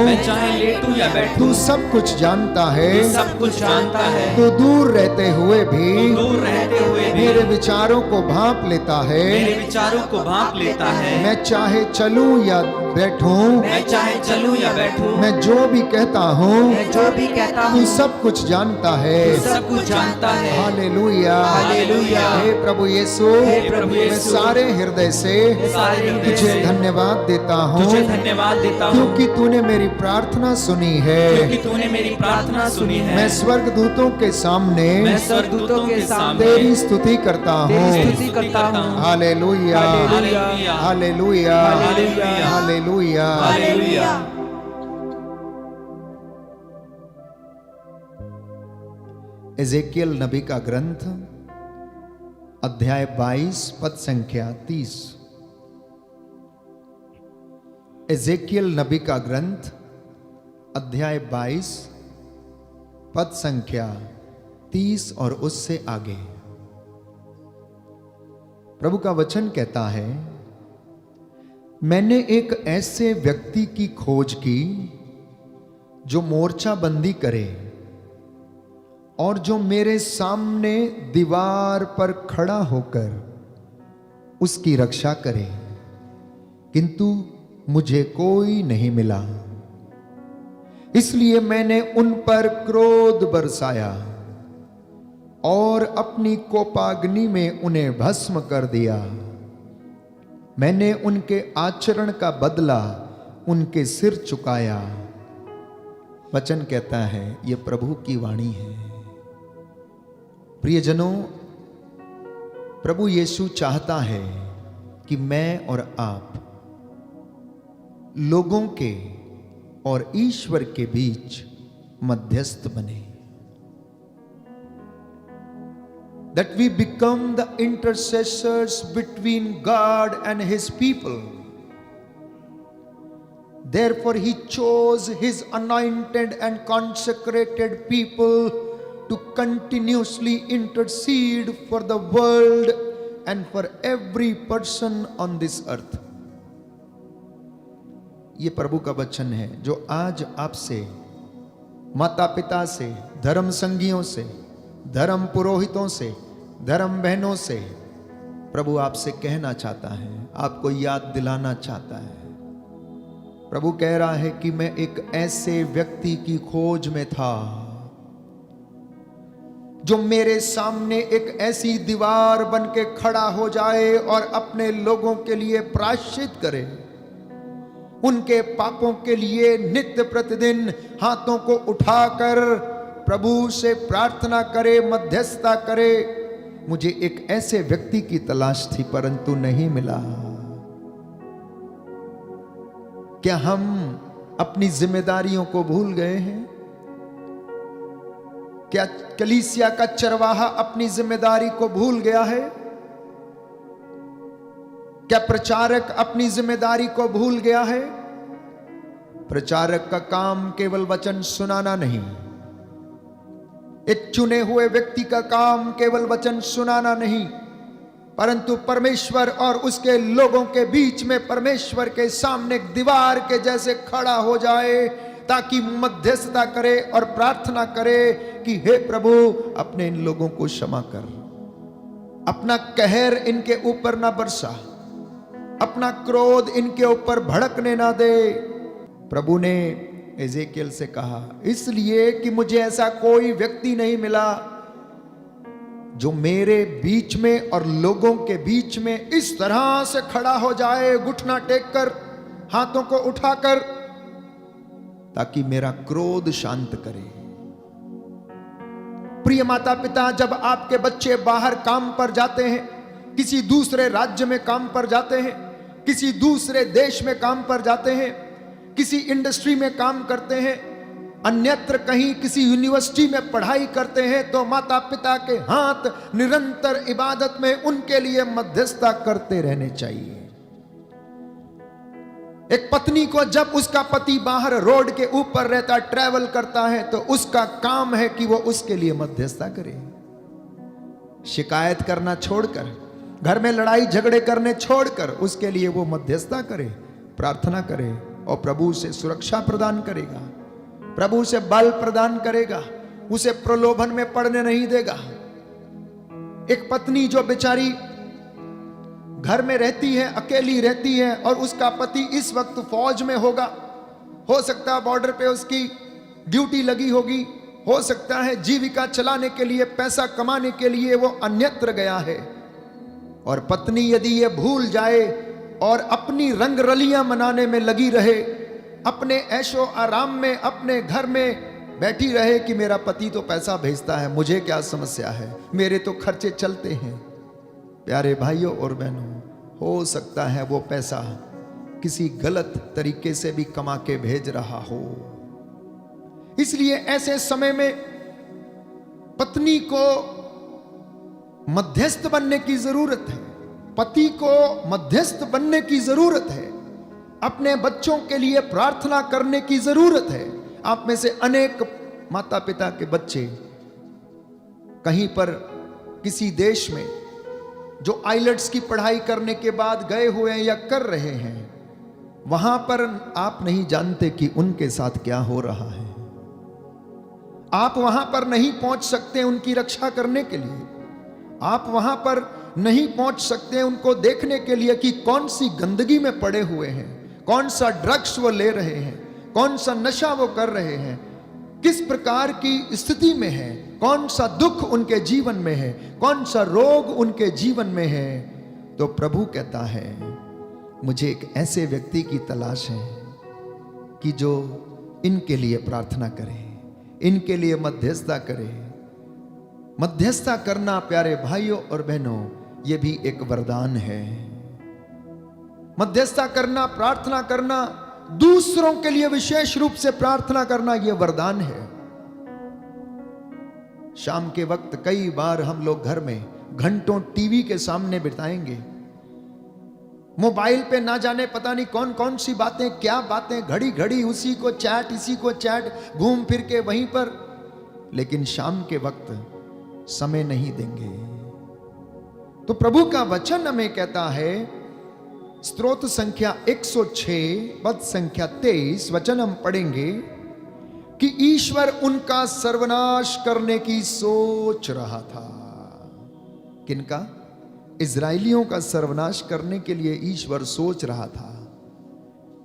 तू सब कुछ जानता है। तू दूर रहते हुए भी मेरे विचारों को भांप लेता है। मैं चाहे चलूं या बैठूं, मैं जो भी कहता हूँ तू सब कुछ जानता है। हालेलुया। हे प्रभु यीशु, मैं सारे हृदय से तुझे धन्यवाद देता हूँ, क्योंकि तूने मेरी प्रार्थना सुनी है। मैं स्वर्गदूतों के सामने तेरी स्तुति करता हूँ। हालेलुया, हालेलुया, हालेलुया। एजेकियल नबी का ग्रंथ अध्याय 22 पद संख्या 30। एजेकियल नबी का ग्रंथ अध्याय 22 पद संख्या 30 और उससे आगे। प्रभु का वचन कहता है, मैंने एक ऐसे व्यक्ति की खोज की जो मोर्चाबंदी करे और जो मेरे सामने दीवार पर खड़ा होकर उसकी रक्षा करे, किंतु मुझे कोई नहीं मिला। इसलिए मैंने उन पर क्रोध बरसाया और अपनी कोपाग्नि में उन्हें भस्म कर दिया। मैंने उनके आचरण का बदला उनके सिर चुकाया। वचन कहता है, यह प्रभु की वाणी है। प्रियजनों, प्रभु यीशु चाहता है कि मैं और आप लोगों के और ईश्वर के बीच मध्यस्थ बने, that we become the intercessors between God and his people. Therefore he chose his anointed and consecrated people to continuously intercede for the world and for every person on this earth. ये प्रभु का वचन है जो आज आपसे, माता पिता से, धर्म संगियों से, धर्म पुरोहितों से, धर्म बहनों से प्रभु आपसे कहना चाहता है, आपको याद दिलाना चाहता है। प्रभु कह रहा है कि मैं एक ऐसे व्यक्ति की खोज में था जो मेरे सामने एक ऐसी दीवार बन के खड़ा हो जाए और अपने लोगों के लिए प्रायश्चित करे, उनके पापों के लिए नित्य प्रतिदिन हाथों को उठाकर प्रभु से प्रार्थना करे, मध्यस्थता करे। मुझे एक ऐसे व्यक्ति की तलाश थी परंतु नहीं मिला। क्या हम अपनी जिम्मेदारियों को भूल गए हैं? क्या कलीसिया का चरवाहा अपनी जिम्मेदारी को भूल गया है? क्या प्रचारक अपनी जिम्मेदारी को भूल गया है? प्रचारक का काम केवल वचन सुनाना नहीं, एक चुने हुए व्यक्ति का काम केवल वचन सुनाना नहीं, परंतु परमेश्वर और उसके लोगों के बीच में परमेश्वर के सामने एक दीवार के जैसे खड़ा हो जाए ताकि मध्यस्थता करे और प्रार्थना करे कि हे प्रभु अपने इन लोगों को क्षमा कर, अपना कहर इनके ऊपर ना बरसा, अपना क्रोध इनके ऊपर भड़कने ना दे। प्रभु ने एजेकियल से कहा, इसलिए कि मुझे ऐसा कोई व्यक्ति नहीं मिला जो मेरे बीच में और लोगों के बीच में इस तरह से खड़ा हो जाए, घुटना टेककर, हाथों को उठाकर, ताकि मेरा क्रोध शांत करे। प्रिय माता पिता, जब आपके बच्चे बाहर काम पर जाते हैं, किसी दूसरे राज्य में काम पर जाते हैं, किसी दूसरे देश में काम पर जाते हैं, किसी इंडस्ट्री में काम करते हैं, अन्यत्र कहीं किसी यूनिवर्सिटी में पढ़ाई करते हैं, तो माता पिता के हाथ निरंतर इबादत में उनके लिए मध्यस्थता करते रहने चाहिए। एक पत्नी को जब उसका पति बाहर रोड के ऊपर रहता, ट्रैवल करता है, तो उसका काम है कि वो उसके लिए मध्यस्थता करे। शिकायत करना छोड़कर, घर में लड़ाई झगड़े करने छोड़कर उसके लिए वो मध्यस्थता करे, प्रार्थना करे और प्रभु से सुरक्षा प्रदान करेगा, प्रभु से बल प्रदान करेगा, उसे प्रलोभन में पड़ने नहीं देगा। एक पत्नी जो बेचारी घर में रहती है, अकेली रहती है और उसका पति इस वक्त फौज में होगा, हो सकता है बॉर्डर पे उसकी ड्यूटी लगी होगी, हो सकता है जीविका चलाने के लिए, पैसा कमाने के लिए वो अन्यत्र गया है, और पत्नी यदि ये भूल जाए और अपनी रंगरलियां मनाने में लगी रहे, अपने ऐशो आराम में अपने घर में बैठी रहे कि मेरा पति तो पैसा भेजता है, मुझे क्या समस्या है, मेरे तो खर्चे चलते हैं। प्यारे भाइयों और बहनों, हो सकता है वो पैसा किसी गलत तरीके से भी कमा के भेज रहा हो। इसलिए ऐसे समय में पत्नी को मध्यस्थ बनने की जरूरत है, पति को मध्यस्थ बनने की जरूरत है, अपने बच्चों के लिए प्रार्थना करने की जरूरत है। आप में से अनेक माता पिता के बच्चे कहीं पर किसी देश में जो आइलेट्स की पढ़ाई करने के बाद गए हुए हैं या कर रहे हैं, वहां पर आप नहीं जानते कि उनके साथ क्या हो रहा है। आप वहां पर नहीं पहुंच सकते उनकी रक्षा करने के लिए, आप वहां पर नहीं पहुंच सकते उनको देखने के लिए कि कौन सी गंदगी में पड़े हुए हैं, कौन सा ड्रग्स वो ले रहे हैं, कौन सा नशा वो कर रहे हैं, किस प्रकार की स्थिति में है, कौन सा दुख उनके जीवन में है, कौन सा रोग उनके जीवन में है। तो प्रभु कहता है, मुझे एक ऐसे व्यक्ति की तलाश है कि जो इनके लिए प्रार्थना करे, इनके लिए मध्यस्थता करे। मध्यस्थता करना प्यारे भाइयों और बहनों, ये भी एक वरदान है। मध्यस्थता करना, प्रार्थना करना, दूसरों के लिए विशेष रूप से प्रार्थना करना, यह वरदान है। शाम के वक्त कई बार हम लोग घर में घंटों टीवी के सामने बिताएंगे, मोबाइल पे ना जाने पता नहीं कौन कौन सी बातें, क्या बातें, घड़ी घड़ी उसी को चैट, इसी को चैट, घूम फिर के वहीं पर, लेकिन शाम के वक्त समय नहीं देंगे। तो प्रभु का वचन हमें कहता है, स्तोत्र संख्या 106 पद संख्या 23 वचन हम पढ़ेंगे कि ईश्वर उनका सर्वनाश करने की सोच रहा था। किनका? इजराइलियों का सर्वनाश करने के लिए ईश्वर सोच रहा था।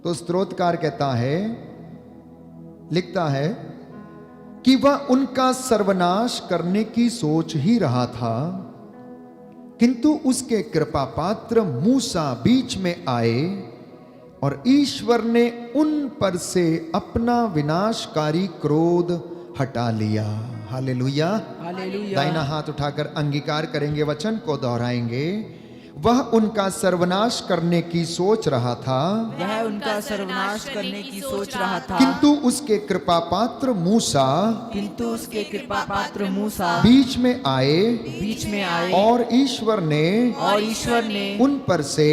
तो स्तोत्रकार कहता है, लिखता है कि वह उनका सर्वनाश करने की सोच ही रहा था, किंतु उसके कृपा पात्र मूसा बीच में आए और ईश्वर ने उन पर से अपना विनाशकारी क्रोध हटा लिया। Hallelujah, hallelujah. दाहिना हाथ उठाकर अंगीकार करेंगे, वचन को दोहराएंगे। वह उनका सर्वनाश करने की सोच रहा था, वह उनका सर्वनाश करने की सोच रहा था, किंतु उसके कृपा पात्र मूसा किंतु उसके कृपा पात्र मूसा बीच में आए बीच में आए और ईश्वर ने उन पर से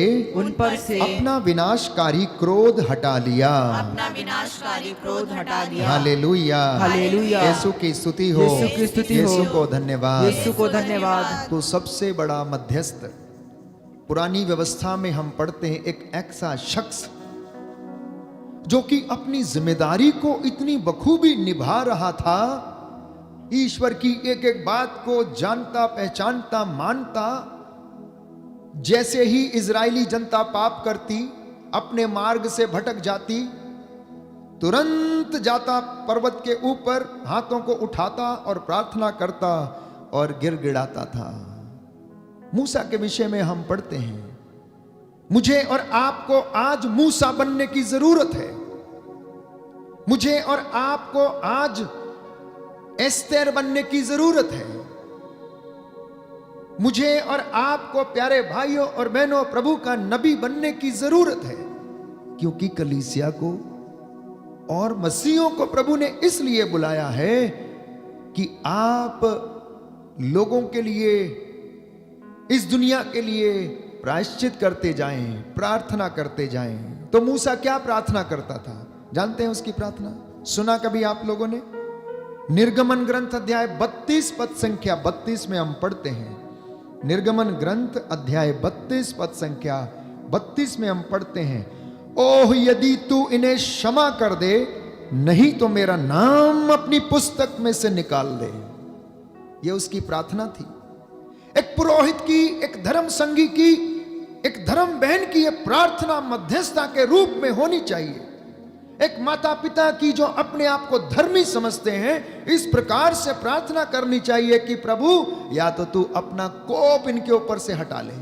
अपना विनाशकारी क्रोध हटा लिया। अपना विनाशकारी क्रोध हटा लिया। हालेलुया, हालेलुया। यीशु की स्तुति हो, यीशु की स्तुति हो। यीशु को धन्यवाद, यीशु को धन्यवाद। तो सबसे बड़ा मध्यस्थ पुरानी व्यवस्था में हम पढ़ते हैं, एक ऐसा शख्स जो कि अपनी जिम्मेदारी को इतनी बखूबी निभा रहा था, ईश्वर की एक एक बात को जानता, पहचानता, मानता। जैसे ही इजरायली जनता पाप करती, अपने मार्ग से भटक जाती, तुरंत जाता पर्वत के ऊपर, हाथों को उठाता और प्रार्थना करता और गिड़गिड़ाता था। मूसा के विषय में हम पढ़ते हैं, मुझे और आपको आज मूसा बनने की जरूरत है। मुझे और आपको आज एस्तेर बनने की जरूरत है। मुझे और आपको प्यारे भाइयों और बहनों प्रभु का नबी बनने की जरूरत है, क्योंकि कलीसिया को और मसीहों को प्रभु ने इसलिए बुलाया है कि आप लोगों के लिए, इस दुनिया के लिए प्रायश्चित करते जाएं, प्रार्थना करते जाएं। तो मूसा क्या प्रार्थना करता था? जानते हैं उसकी प्रार्थना? सुना कभी आप लोगों ने? निर्गमन ग्रंथ अध्याय 32 पद संख्या 32 में हम पढ़ते हैं। निर्गमन ग्रंथ अध्याय 32 पद संख्या 32 में हम पढ़ते हैं, ओह यदि तू इन्हें क्षमा कर दे, नहीं तो मेरा नाम अपनी पुस्तक में से निकाल दे। यह उसकी प्रार्थना थी। एक पुरोहित की, एक धर्म संगी की, एक धर्म बहन की यह प्रार्थना मध्यस्थता के रूप में होनी चाहिए। एक माता पिता की जो अपने आप को धर्मी समझते हैं, इस प्रकार से प्रार्थना करनी चाहिए कि प्रभु या तो तू अपना कोप इनके ऊपर से हटा ले,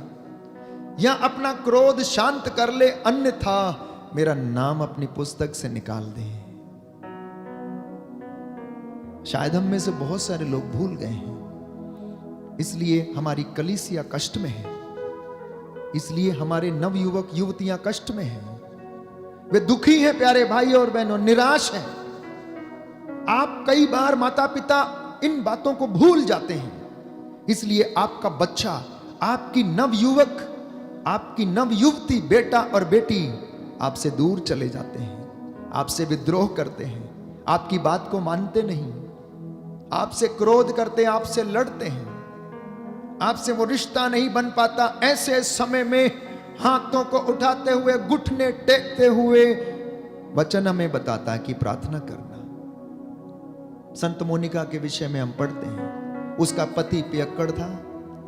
या अपना क्रोध शांत कर ले, अन्यथा मेरा नाम अपनी पुस्तक से निकाल दे। शायद हम में से बहुत सारे लोग भूल गए हैं, इसलिए हमारी कलीसिया कष्ट में है, इसलिए हमारे नवयुवक युवतियां कष्ट में हैं। वे दुखी हैं प्यारे भाई और बहनों, निराश हैं। आप कई बार माता पिता इन बातों को भूल जाते हैं, इसलिए आपका बच्चा, आपकी नवयुवक, आपकी नवयुवती, बेटा और बेटी आपसे दूर चले जाते हैं, आपसे विद्रोह करते हैं, आपकी बात को मानते नहीं, आपसे क्रोध करते, आपसे लड़ते हैं, आपसे वो रिश्ता नहीं बन पाता। ऐसे समय में हाथों को उठाते हुए, घुटने टेकते हुए वचन हमें बताता है कि प्रार्थना करना। संत मोनिका के विषय में हम पढ़ते हैं, उसका पति पियक्कड़ था,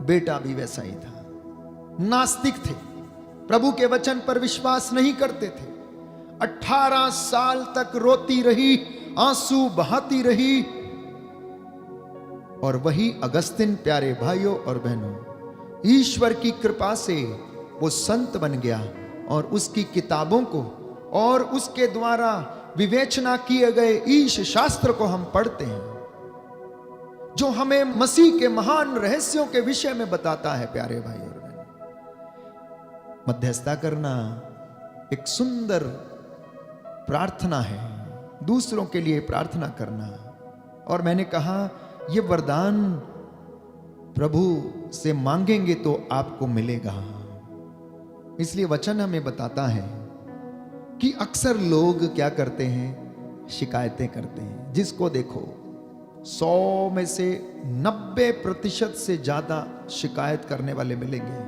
बेटा भी वैसा ही था, नास्तिक थे, प्रभु के वचन पर विश्वास नहीं करते थे। 18 साल तक रोती रही, आंसू बहाती रही, और वही अगस्तिन प्यारे भाइयों और बहनों, ईश्वर की कृपा से वो संत बन गया, और उसकी किताबों को और उसके द्वारा विवेचना किए गए ईश शास्त्र को हम पढ़ते हैं, जो हमें मसीह के महान रहस्यों के विषय में बताता है। प्यारे भाई और बहनों, मध्यस्थता करना एक सुंदर प्रार्थना है, दूसरों के लिए प्रार्थना करना। और मैंने कहा ये वरदान प्रभु से मांगेंगे तो आपको मिलेगा। इसलिए वचन हमें बताता है कि अक्सर लोग क्या करते हैं, शिकायतें करते हैं। जिसको देखो 100 में से 90% से ज्यादा शिकायत करने वाले मिलेंगे।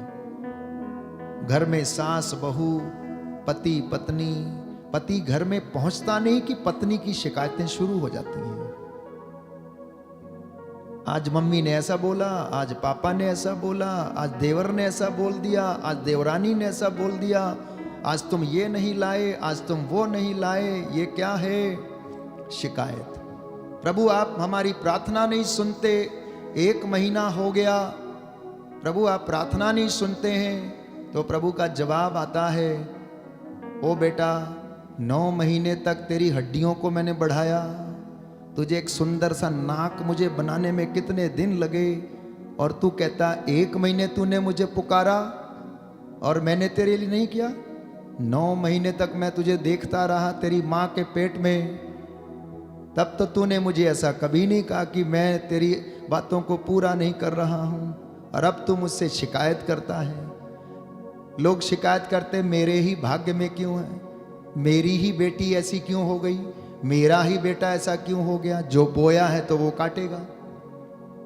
घर में सास बहू, पति पत्नी, पति घर में पहुंचता नहीं कि पत्नी की शिकायतें शुरू हो जाती हैं। आज मम्मी ने ऐसा बोला, आज पापा ने ऐसा बोला, आज देवर ने ऐसा बोल दिया, आज देवरानी ने ऐसा बोल दिया, आज तुम ये नहीं लाए, आज तुम वो नहीं लाए। ये क्या है? शिकायत। प्रभु आप हमारी प्रार्थना नहीं सुनते, 1 महीना हो गया, प्रभु आप प्रार्थना नहीं सुनते हैं। तो प्रभु का जवाब आता है, ओ बेटा 9 महीने तक तेरी हड्डियों को मैंने बढ़ाया, तुझे एक सुंदर सा नाक मुझे बनाने में कितने दिन लगे, और तू कहता 1 महीने तूने मुझे पुकारा और मैंने तेरे लिए नहीं किया। 9 महीने तक मैं तुझे देखता रहा तेरी माँ के पेट में, तब तो तूने मुझे ऐसा कभी नहीं कहा कि मैं तेरी बातों को पूरा नहीं कर रहा हूँ, और अब तू मुझसे शिकायत करता है। लोग शिकायत करते मेरे ही भाग्य में क्यों है, मेरी ही बेटी ऐसी क्यों हो गई, मेरा ही बेटा ऐसा क्यों हो गया। जो बोया है तो वो काटेगा,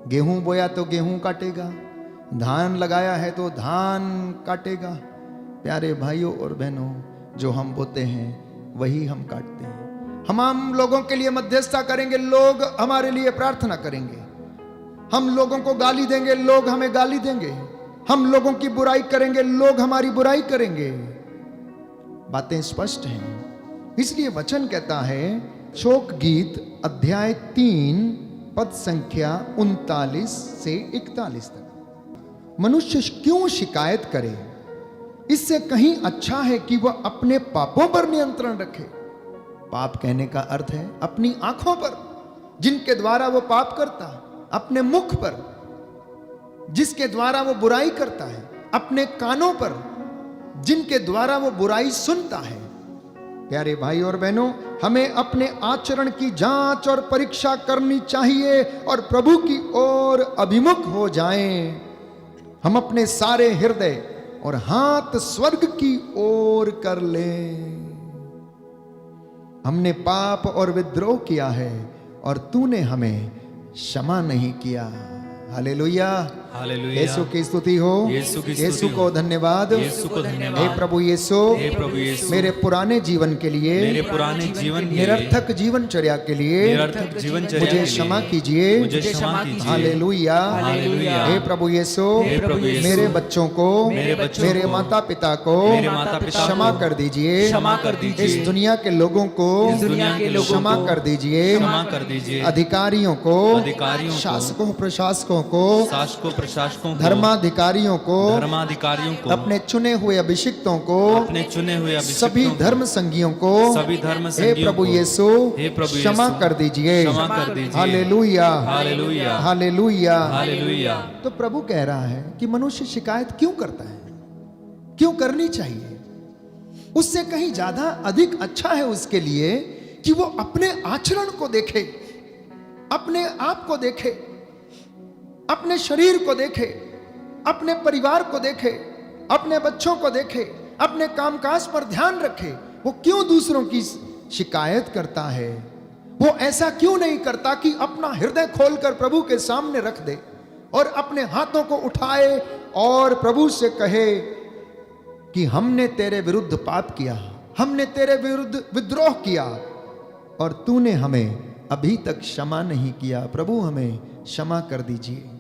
गेहूं बोया तो गेहूं काटेगा, धान लगाया है तो धान काटेगा। प्यारे भाइयों और बहनों, जो हम बोते हैं वही हम काटते हैं। हम लोगों के लिए मध्यस्थता करेंगे, लोग हमारे लिए प्रार्थना करेंगे। हम लोगों को गाली देंगे, लोग हमें गाली देंगे। हम लोगों की बुराई करेंगे, लोग हमारी बुराई करेंगे। बातें स्पष्ट हैं। इसलिए वचन कहता है, शोक गीत अध्याय 3 पद संख्या 39 से 41 तक। मनुष्य क्यों शिकायत करे, इससे कहीं अच्छा है कि वह अपने पापों पर नियंत्रण रखे। पाप कहने का अर्थ है अपनी आंखों पर, जिनके द्वारा वो पाप करता है, अपने मुख पर जिसके द्वारा वो बुराई करता है, अपने कानों पर जिनके द्वारा वो बुराई सुनता है। प्यारे भाई और बहनों, हमें अपने आचरण की जांच और परीक्षा करनी चाहिए और प्रभु की ओर अभिमुख हो जाएं। हम अपने सारे हृदय और हाथ स्वर्ग की ओर कर लें। हमने पाप और विद्रोह किया है और तूने हमें क्षमा नहीं किया। हालेलुया, हालेलुया। यीशु की स्तुति हो, यीशु को धन्यवाद, यीशु को धन्यवाद। हे प्रभु यीशु, हे प्रभु यीशु, मेरे पुराने जीवन के लिए, मेरे पुराने जीवन के लिए, निरर्थक जीवनचर्या के लिए निरर्थक जीवनचर्या मुझे के लिए क्षमा कीजिए, मुझे क्षमा कीजिए। हालेलुया, हालेलुया। हे प्रभु यीशु, हे प्रभु यीशु, मेरे बच्चों को, मेरे बच्चों मेरे को, माता पिता को मेरे माता पिता क्षमा को कर दीजिए, क्षमा कर दीजिए। इस दुनिया के लोगों को इस दुनिया के लोगों क्षमा को कर दीजिए, क्षमा कर दीजिए। अधिकारियों को, अधिकारियों को, शासकों प्रशासकों को, शासकों प्रशासकों को, धर्माधिकारियों को, धर्माधिकारियों को, अपने चुने हुए अभिषिक्तों को, अपने चुने हुए अभिषिक्तों सभी को, धर्म संघियों को, सभी धर्म हे संघियों प्रभु को, यीशु, हे प्रभु क्षमा यीशु, कर दीजिए, क्षमा कर दीजिए। हालेलुया, हालेलुया, हालेलुया, हालेलुया। तो प्रभु कह रहा है कि मनुष्य शिकायत क्यों करता है, क्यों करनी चाहिए। उससे कहीं ज्यादा अधिक अच्छा है उसके लिए कि वो अपने आचरण को देखे, अपने आप को देखे, अपने शरीर को देखे, अपने परिवार को देखे, अपने बच्चों को देखे, अपने कामकाज पर ध्यान रखे। वो क्यों दूसरों की शिकायत करता है, वो ऐसा क्यों नहीं करता कि अपना हृदय खोलकर प्रभु के सामने रख दे और अपने हाथों को उठाए और प्रभु से कहे कि हमने तेरे विरुद्ध पाप किया, हमने तेरे विरुद्ध विद्रोह किया और तूने हमें अभी तक क्षमा नहीं किया। प्रभु हमें क्षमा कर दीजिए।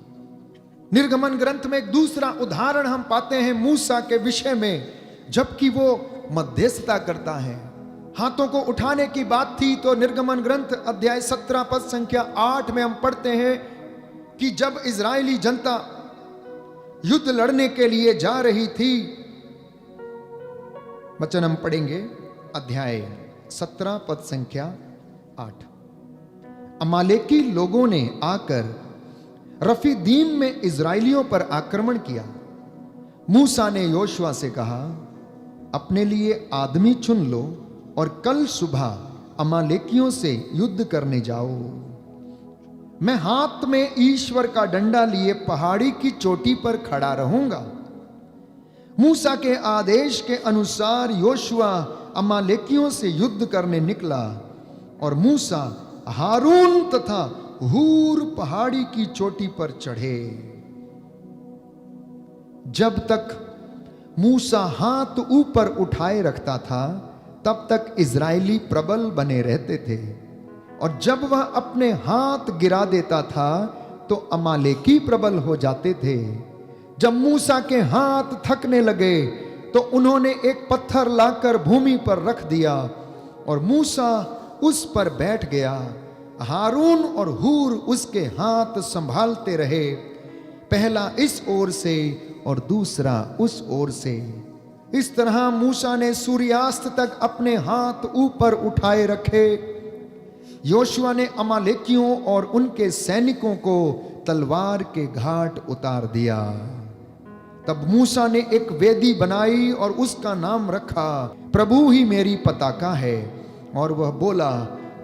निर्गमन ग्रंथ में एक दूसरा उदाहरण हम पाते हैं मूसा के विषय में, जबकि वो मध्यस्थता करता है। हाथों को उठाने की बात थी तो निर्गमन ग्रंथ अध्याय 17 पद संख्या 8 में हम पढ़ते हैं कि जब इजरायली जनता युद्ध लड़ने के लिए जा रही थी, वचन हम पढ़ेंगे अध्याय 17 पद संख्या 8। अमालेकी लोगों ने आकर रफीदीम में इजराइलियों पर आक्रमण किया। मूसा ने योशुआ से कहा, अपने लिए आदमी चुन लो और कल सुबह अमालेकियों से युद्ध करने जाओ। मैं हाथ में ईश्वर का डंडा लिए पहाड़ी की चोटी पर खड़ा रहूंगा। मूसा के आदेश के अनुसार योशुआ अमालेकियों से युद्ध करने निकला और मूसा, हारून तथा हूर पहाड़ी की चोटी पर चढ़े। जब तक मूसा हाथ ऊपर उठाए रखता था तब तक इजरायली प्रबल बने रहते थे, और जब वह अपने हाथ गिरा देता था तो अमालेकी प्रबल हो जाते थे। जब मूसा के हाथ थकने लगे तो उन्होंने एक पत्थर लाकर भूमि पर रख दिया और मूसा उस पर बैठ गया। हारून और हूर उसके हाथ संभालते रहे, पहला इस ओर से और दूसरा उस ओर से। इस तरह मूसा ने सूर्यास्त तक अपने हाथ ऊपर उठाए रखे। योशुआ ने अमालेकियों और उनके सैनिकों को तलवार के घाट उतार दिया। तब मूसा ने एक वेदी बनाई और उसका नाम रखा, प्रभु ही मेरी पताका है। और वह बोला,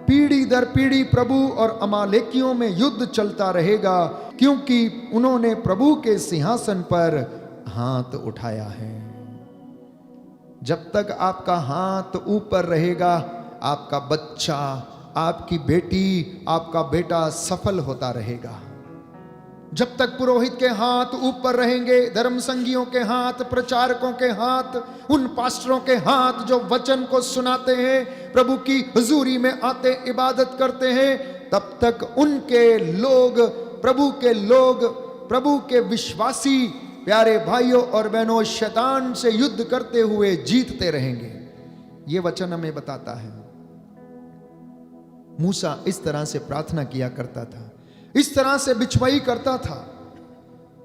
पीढ़ी दर पीढ़ी प्रभु और अमालेकियों में युद्ध चलता रहेगा, क्योंकि उन्होंने प्रभु के सिंहासन पर हाथ उठाया है। जब तक आपका हाथ ऊपर रहेगा, आपका बच्चा, आपकी बेटी, आपका बेटा सफल होता रहेगा। जब तक पुरोहित के हाथ ऊपर रहेंगे, धर्म संगियों के हाथ, प्रचारकों के हाथ, उन पास्टरों के हाथ जो वचन को सुनाते हैं, प्रभु की हुजूरी में आते इबादत करते हैं, तब तक उनके लोग, प्रभु के विश्वासी प्यारे भाइयों और बहनों शैतान से युद्ध करते हुए जीतते रहेंगे। यह वचन हमें बताता है। मूसा इस तरह से प्रार्थना किया करता था, इस तरह से बिचवाई करता था।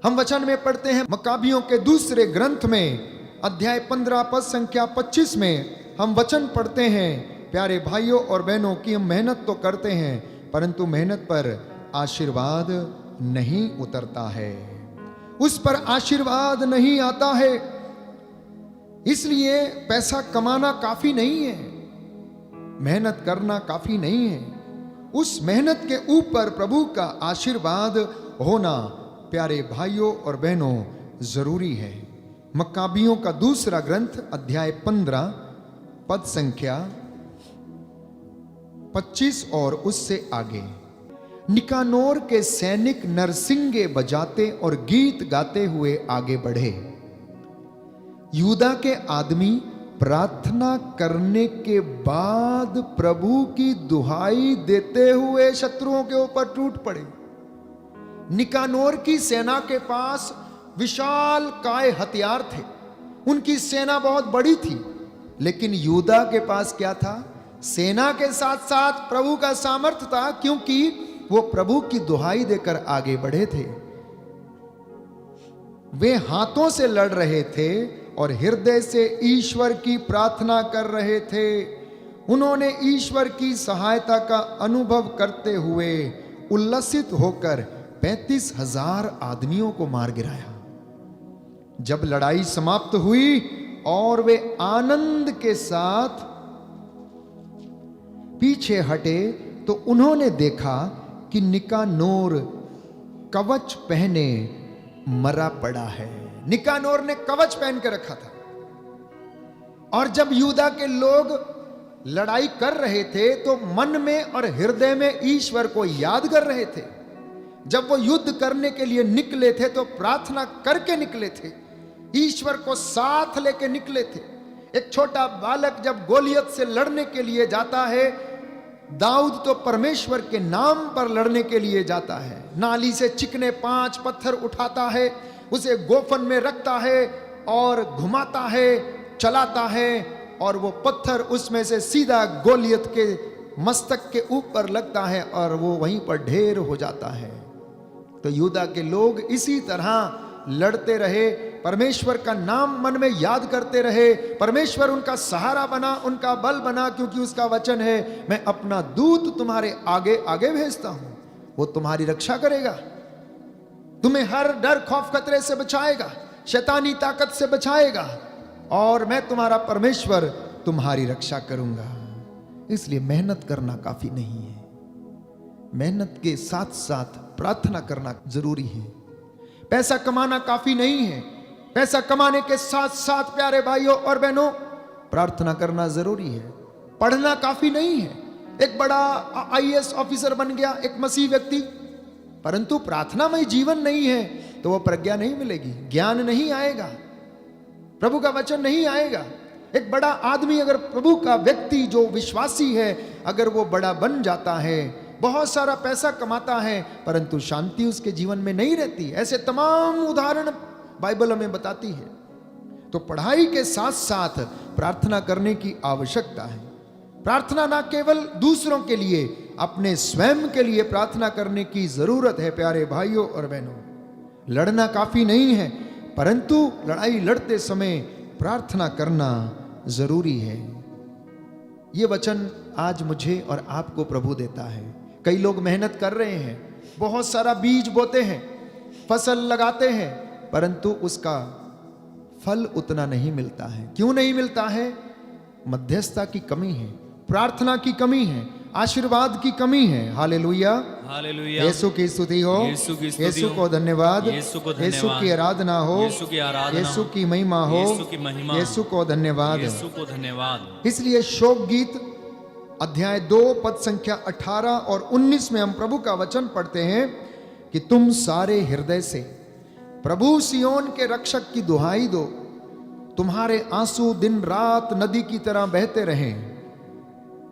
हम वचन में पढ़ते हैं मकाबियों के दूसरे ग्रंथ में अध्याय 15 पद संख्या 25 में हम वचन पढ़ते हैं, प्यारे भाइयों और बहनों, की हम मेहनत तो करते हैं परंतु मेहनत पर आशीर्वाद नहीं उतरता है, उस पर आशीर्वाद नहीं आता है। इसलिए पैसा कमाना काफी नहीं है, मेहनत करना काफी नहीं है, उस मेहनत के ऊपर प्रभु का आशीर्वाद होना प्यारे भाइयों और बहनों जरूरी है। मक्काबियों का दूसरा ग्रंथ अध्याय 15 पद संख्या 25 और उससे आगे। निकानोर के सैनिक नरसिंगे बजाते और गीत गाते हुए आगे बढ़े। यूदा के आदमी प्रार्थना करने के बाद प्रभु की दुहाई देते हुए शत्रुओं के ऊपर टूट पड़े। निकानोर की सेना के पास विशाल काय हथियार थे, उनकी सेना बहुत बड़ी थी, लेकिन यूदा के पास क्या था? सेना के साथ साथ प्रभु का सामर्थ्य था, क्योंकि वो प्रभु की दुहाई देकर आगे बढ़े थे। वे हाथों से लड़ रहे थे और हृदय से ईश्वर की प्रार्थना कर रहे थे। उन्होंने ईश्वर की सहायता का अनुभव करते हुए उल्लसित होकर 35,000 आदमियों को मार गिराया। जब लड़ाई समाप्त हुई और वे आनंद के साथ पीछे हटे तो उन्होंने देखा कि निकानोर कवच पहने मरा पड़ा है। निकानोर ने कवच पहन के रखा था। और जब यूदा के लोग लड़ाई कर रहे थे तो मन में और हृदय में ईश्वर को याद कर रहे थे। जब वो युद्ध करने के लिए निकले थे तो प्रार्थना करके निकले थे, ईश्वर को साथ लेके निकले थे। एक छोटा बालक जब गोलियत से लड़ने के लिए जाता है, दाऊद तो परमेश्वर के नाम पर लड़ने के लिए जाता है। नाली से चिकने 5 पत्थर उठाता है, उसे गोफन में रखता है और घुमाता है, चलाता है, और वो पत्थर उसमें से सीधा गोलियत के मस्तक के ऊपर लगता है और वो वहीं पर ढेर हो जाता है। तो यूदा के लोग इसी तरह लड़ते रहे, परमेश्वर का नाम मन में याद करते रहे। परमेश्वर उनका सहारा बना, उनका बल बना, क्योंकि उसका वचन है, मैं अपना दूत तुम्हारे आगे आगे भेजता हूं, वो तुम्हारी रक्षा करेगा, तुम्हें हर डर खौफ खतरे से बचाएगा, शैतानी ताकत से बचाएगा, और मैं तुम्हारा परमेश्वर तुम्हारी रक्षा करूंगा। इसलिए मेहनत करना काफी नहीं है, मेहनत के साथ साथ प्रार्थना करना जरूरी है। पैसा कमाना काफी नहीं है, पैसा कमाने के साथ साथ प्यारे भाइयों और बहनों प्रार्थना करना जरूरी है। पढ़ना काफी नहीं है, एक बड़ा आईएएस ऑफिसर बन गया एक मसीह व्यक्ति, परंतु प्रार्थनामय जीवन नहीं है तो वो प्रज्ञा नहीं मिलेगी, ज्ञान नहीं आएगा, प्रभु का वचन नहीं आएगा। एक बड़ा आदमी अगर प्रभु का व्यक्ति जो विश्वासी है अगर वो बड़ा बन जाता है, बहुत सारा पैसा कमाता है, परंतु शांति उसके जीवन में नहीं रहती, ऐसे तमाम उदाहरण बाइबल हमें बताती है। तो पढ़ाई के साथ साथ प्रार्थना करने की आवश्यकता है। प्रार्थना ना केवल दूसरों के लिए, अपने स्वयं के लिए प्रार्थना करने की जरूरत है प्यारे भाइयों और बहनों। लड़ना काफी नहीं है, परंतु लड़ाई लड़ते समय प्रार्थना करना जरूरी है। यह वचन आज मुझे और आपको प्रभु देता है। कई लोग मेहनत कर रहे हैं, बहुत सारा बीज बोते हैं, फसल लगाते हैं, परंतु उसका फल उतना नहीं मिलता है। क्यों नहीं मिलता है? मध्यस्थता की कमी है, प्रार्थना की कमी है, आशीर्वाद की कमी है। हालेलुया, हालेलुया। यीशु की स्तुति हो, यीशु की स्तुति यीशु हो, को धन्यवाद, यीशु को धन्यवाद, यीशु की आराधना हो, यीशु की आराधना यीशु हो, की महिमा हो, यीशु की महिमा, यीशु को धन्यवाद। यीशु को धन्यवाद। इसलिए शोक गीत अध्याय 2 पद संख्या 18 और 19 में हम प्रभु का वचन पढ़ते हैं कि तुम सारे हृदय से प्रभु सियोन के रक्षक की दुहाई दो, तुम्हारे आंसू दिन रात नदी की तरह बहते रहें,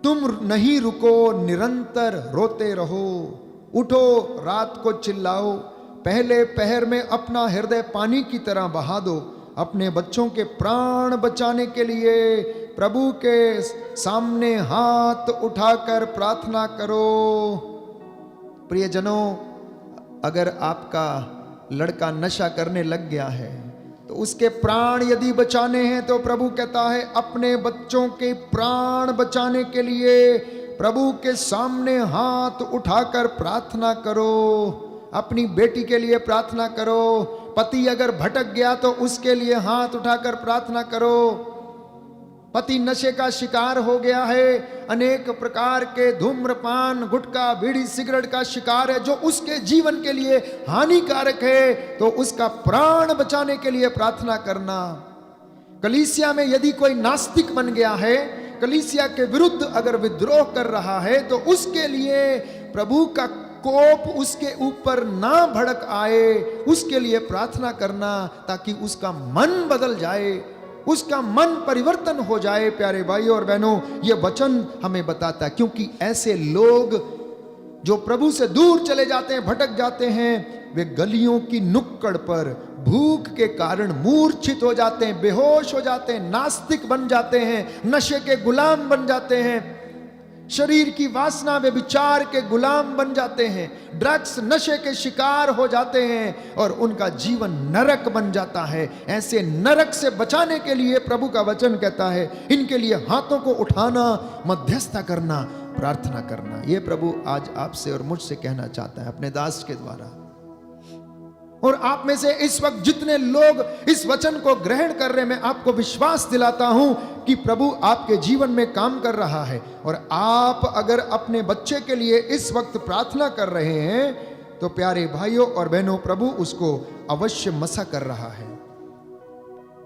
तुम नहीं रुको, निरंतर रोते रहो, उठो रात को चिल्लाओ, पहले पहर में अपना हृदय पानी की तरह बहा दो, अपने बच्चों के प्राण बचाने के लिए प्रभु के सामने हाथ उठाकर प्रार्थना करो। प्रियजनों, अगर आपका लड़का नशा करने लग गया है तो उसके प्राण यदि बचाने हैं तो प्रभु कहता है अपने बच्चों के प्राण बचाने के लिए प्रभु के सामने हाथ उठाकर प्रार्थना करो। अपनी बेटी के लिए प्रार्थना करो, पति अगर भटक गया तो उसके लिए हाथ उठाकर प्रार्थना करो। पति नशे का शिकार हो गया है, अनेक प्रकार के धूम्रपान, गुटखा, बीड़ी, सिगरेट का शिकार है जो उसके जीवन के लिए हानिकारक है, तो उसका प्राण बचाने के लिए प्रार्थना करना। कलीसिया में यदि कोई नास्तिक बन गया है, कलीसिया के विरुद्ध अगर विद्रोह कर रहा है, तो उसके लिए प्रभु का कोप उसके ऊपर ना भड़क आए, उसके लिए प्रार्थना करना ताकि उसका मन बदल जाए, उसका मन परिवर्तन हो जाए। प्यारे भाइयों और बहनों, यह वचन हमें बताता है, क्योंकि ऐसे लोग जो प्रभु से दूर चले जाते हैं, भटक जाते हैं, वे गलियों की नुक्कड़ पर भूख के कारण मूर्छित हो जाते हैं, बेहोश हो जाते हैं, नास्तिक बन जाते हैं, नशे के गुलाम बन जाते हैं, शरीर की वासना वे विचार के गुलाम बन जाते हैं, ड्रग्स नशे के शिकार हो जाते हैं और उनका जीवन नरक बन जाता है। ऐसे नरक से बचाने के लिए प्रभु का वचन कहता है इनके लिए हाथों को उठाना, मध्यस्थता करना, प्रार्थना करना। यह प्रभु आज आपसे और मुझसे कहना चाहता है अपने दास के द्वारा। और आप में से इस वक्त जितने लोग इस वचन को ग्रहण कर रहे हैं, मैं आपको विश्वास दिलाता हूं कि प्रभु आपके जीवन में काम कर रहा है। और आप अगर अपने बच्चे के लिए इस वक्त प्रार्थना कर रहे हैं तो प्यारे भाइयों और बहनों, प्रभु उसको अवश्य मसा कर रहा है।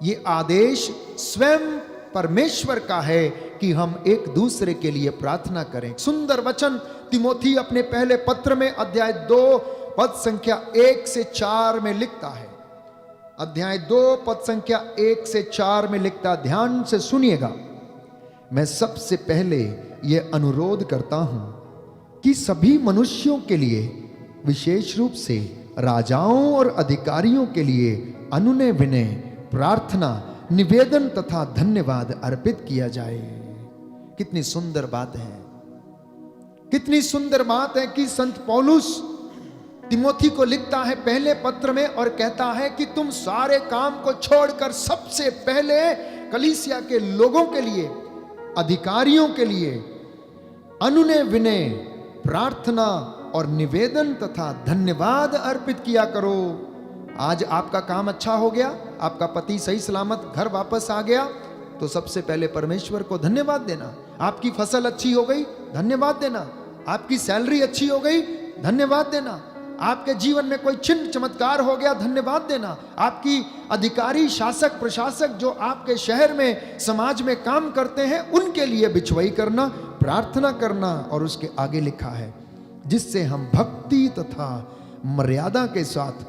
ये आदेश स्वयं परमेश्वर का है कि हम एक दूसरे के लिए प्रार्थना करें। सुंदर वचन तिमोथी अपने पहले पत्र में अध्याय 2 पद संख्या 1 से 4 में लिखता है। अध्याय 2 पद संख्या 1 से 4 में लिखता, ध्यान से सुनिएगा। मैं सबसे पहले यह अनुरोध करता हूं कि सभी मनुष्यों के लिए, विशेष रूप से राजाओं और अधिकारियों के लिए अनुनय विनय, प्रार्थना, निवेदन तथा धन्यवाद अर्पित किया जाए। कितनी सुंदर बात है, कितनी सुंदर बात है कि संत पौलुस तिमोथी को लिखता है पहले पत्र में और कहता है कि तुम सारे काम को छोड़कर सबसे पहले कलीसिया के लोगों के लिए, अधिकारियों के लिए अनुनय विनय, प्रार्थना और निवेदन तथा धन्यवाद अर्पित किया करो। आज आपका काम अच्छा हो गया, आपका पति सही सलामत घर वापस आ गया, तो सबसे पहले परमेश्वर को धन्यवाद देना। आपकी फसल अच्छी हो गई, धन्यवाद देना। आपकी सैलरी अच्छी हो गई, धन्यवाद देना। आपके जीवन में कोई चिन्ह चमत्कार हो गया, धन्यवाद देना। आपकी अधिकारी, शासक, प्रशासक जो आपके शहर में, समाज में काम करते हैं, उनके लिए बिछवाई करना, प्रार्थना करना। और उसके आगे लिखा है, जिससे हम भक्ति तथा मर्यादा के साथ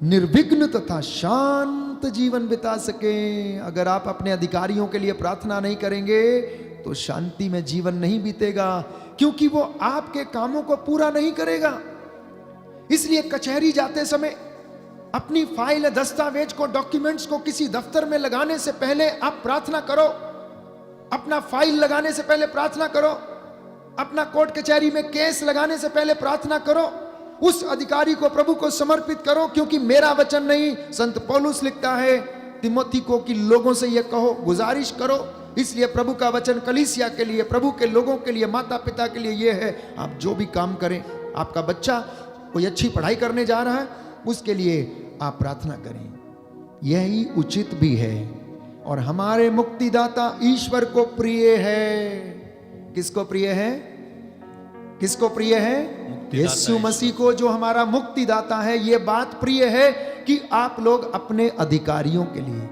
निर्विघ्न तथा शांत जीवन बिता सकें। अगर आप अपने अधिकारियों के लिए प्रार्थना नहीं करेंगे तो शांति में जीवन नहीं बीतेगा, क्योंकि वो आपके कामों को पूरा नहीं करेगा। इसलिए कचहरी जाते समय अपनी फाइल, दस्तावेज को, डॉक्यूमेंट्स को किसी दफ्तर में लगाने से पहले आप प्रार्थना करो। अपना फाइल लगाने से पहले प्रार्थना करो। अपना कोर्ट कचहरी में केस लगाने से पहले प्रार्थना करो। उस अधिकारी को, प्रभु को समर्पित करो, क्योंकि मेरा वचन नहीं, संत पौलुस लिखता है तिमोथी को कि लोगों से यह कहो, गुजारिश करो। इसलिए प्रभु का वचन कलीसिया के लिए, प्रभु के लोगों के लिए, माता पिता के लिए यह है, आप जो भी काम करें, आपका बच्चा कोई अच्छी पढ़ाई करने जा रहा है, उसके लिए आप प्रार्थना करें। यही उचित भी है और हमारे मुक्तिदाता ईश्वर को प्रिय है। किसको प्रिय है? किसको प्रिय है? यीशु मसीह को, जो हमारा मुक्तिदाता है। यह बात प्रिय है कि आप लोग अपने अधिकारियों के लिए,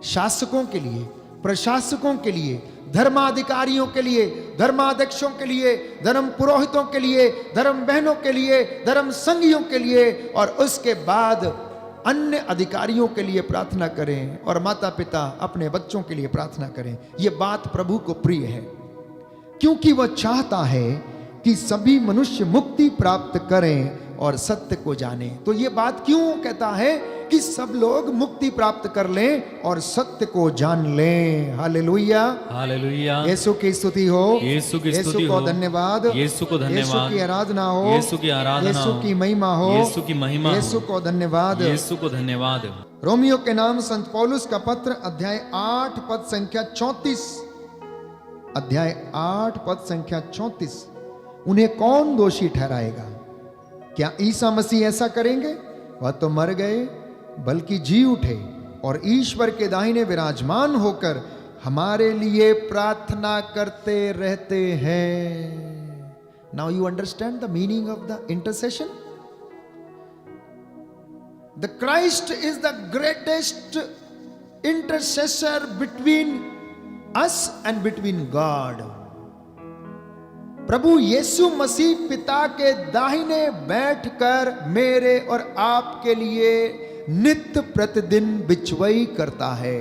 शासकों के लिए, प्रशासकों के लिए, धर्माधिकारियों के लिए, धर्माध्यक्षों के लिए, धर्म पुरोहितों के लिए, धर्म बहनों के लिए, धर्म संघियों के लिए और उसके बाद अन्य अधिकारियों के लिए प्रार्थना करें, और माता पिता अपने बच्चों के लिए प्रार्थना करें। यह बात प्रभु को प्रिय है, क्योंकि वह चाहता है कि सभी मनुष्य मुक्ति प्राप्त करें और सत्य को जानें। तो यह बात क्यों कहता है कि सब लोग मुक्ति प्राप्त कर लें और सत्य को जान लें। हालेलुया, हालेलुया। यीशु की स्तुति हो, यीशु की स्तुति को हो, धन्यवाद, यीशु को धन्यवाद, यीशु की आराधना हो, यीशु की आराधना यीशु हो, की महिमा हो, यीशु की महिमा हो, यीशु को धन्यवाद, यीशु को धन्यवाद। रोमियो के नाम संत पौलुस का पत्र अध्याय 8 पद संख्या 34, अध्याय 8 पद संख्या 34। उन्हें कौन दोषी ठहराएगा? क्या ईसा मसीह ऐसा करेंगे? वह तो मर गए, बल्कि जी उठे और ईश्वर के दाहिने विराजमान होकर हमारे लिए प्रार्थना करते रहते हैं। Now you understand the meaning of the intercession. The Christ is the greatest intercessor between us and between God. प्रभु यीशु मसीह पिता के दाहिने बैठकर मेरे और आपके लिए नित्य प्रतिदिन बिचवई करता है,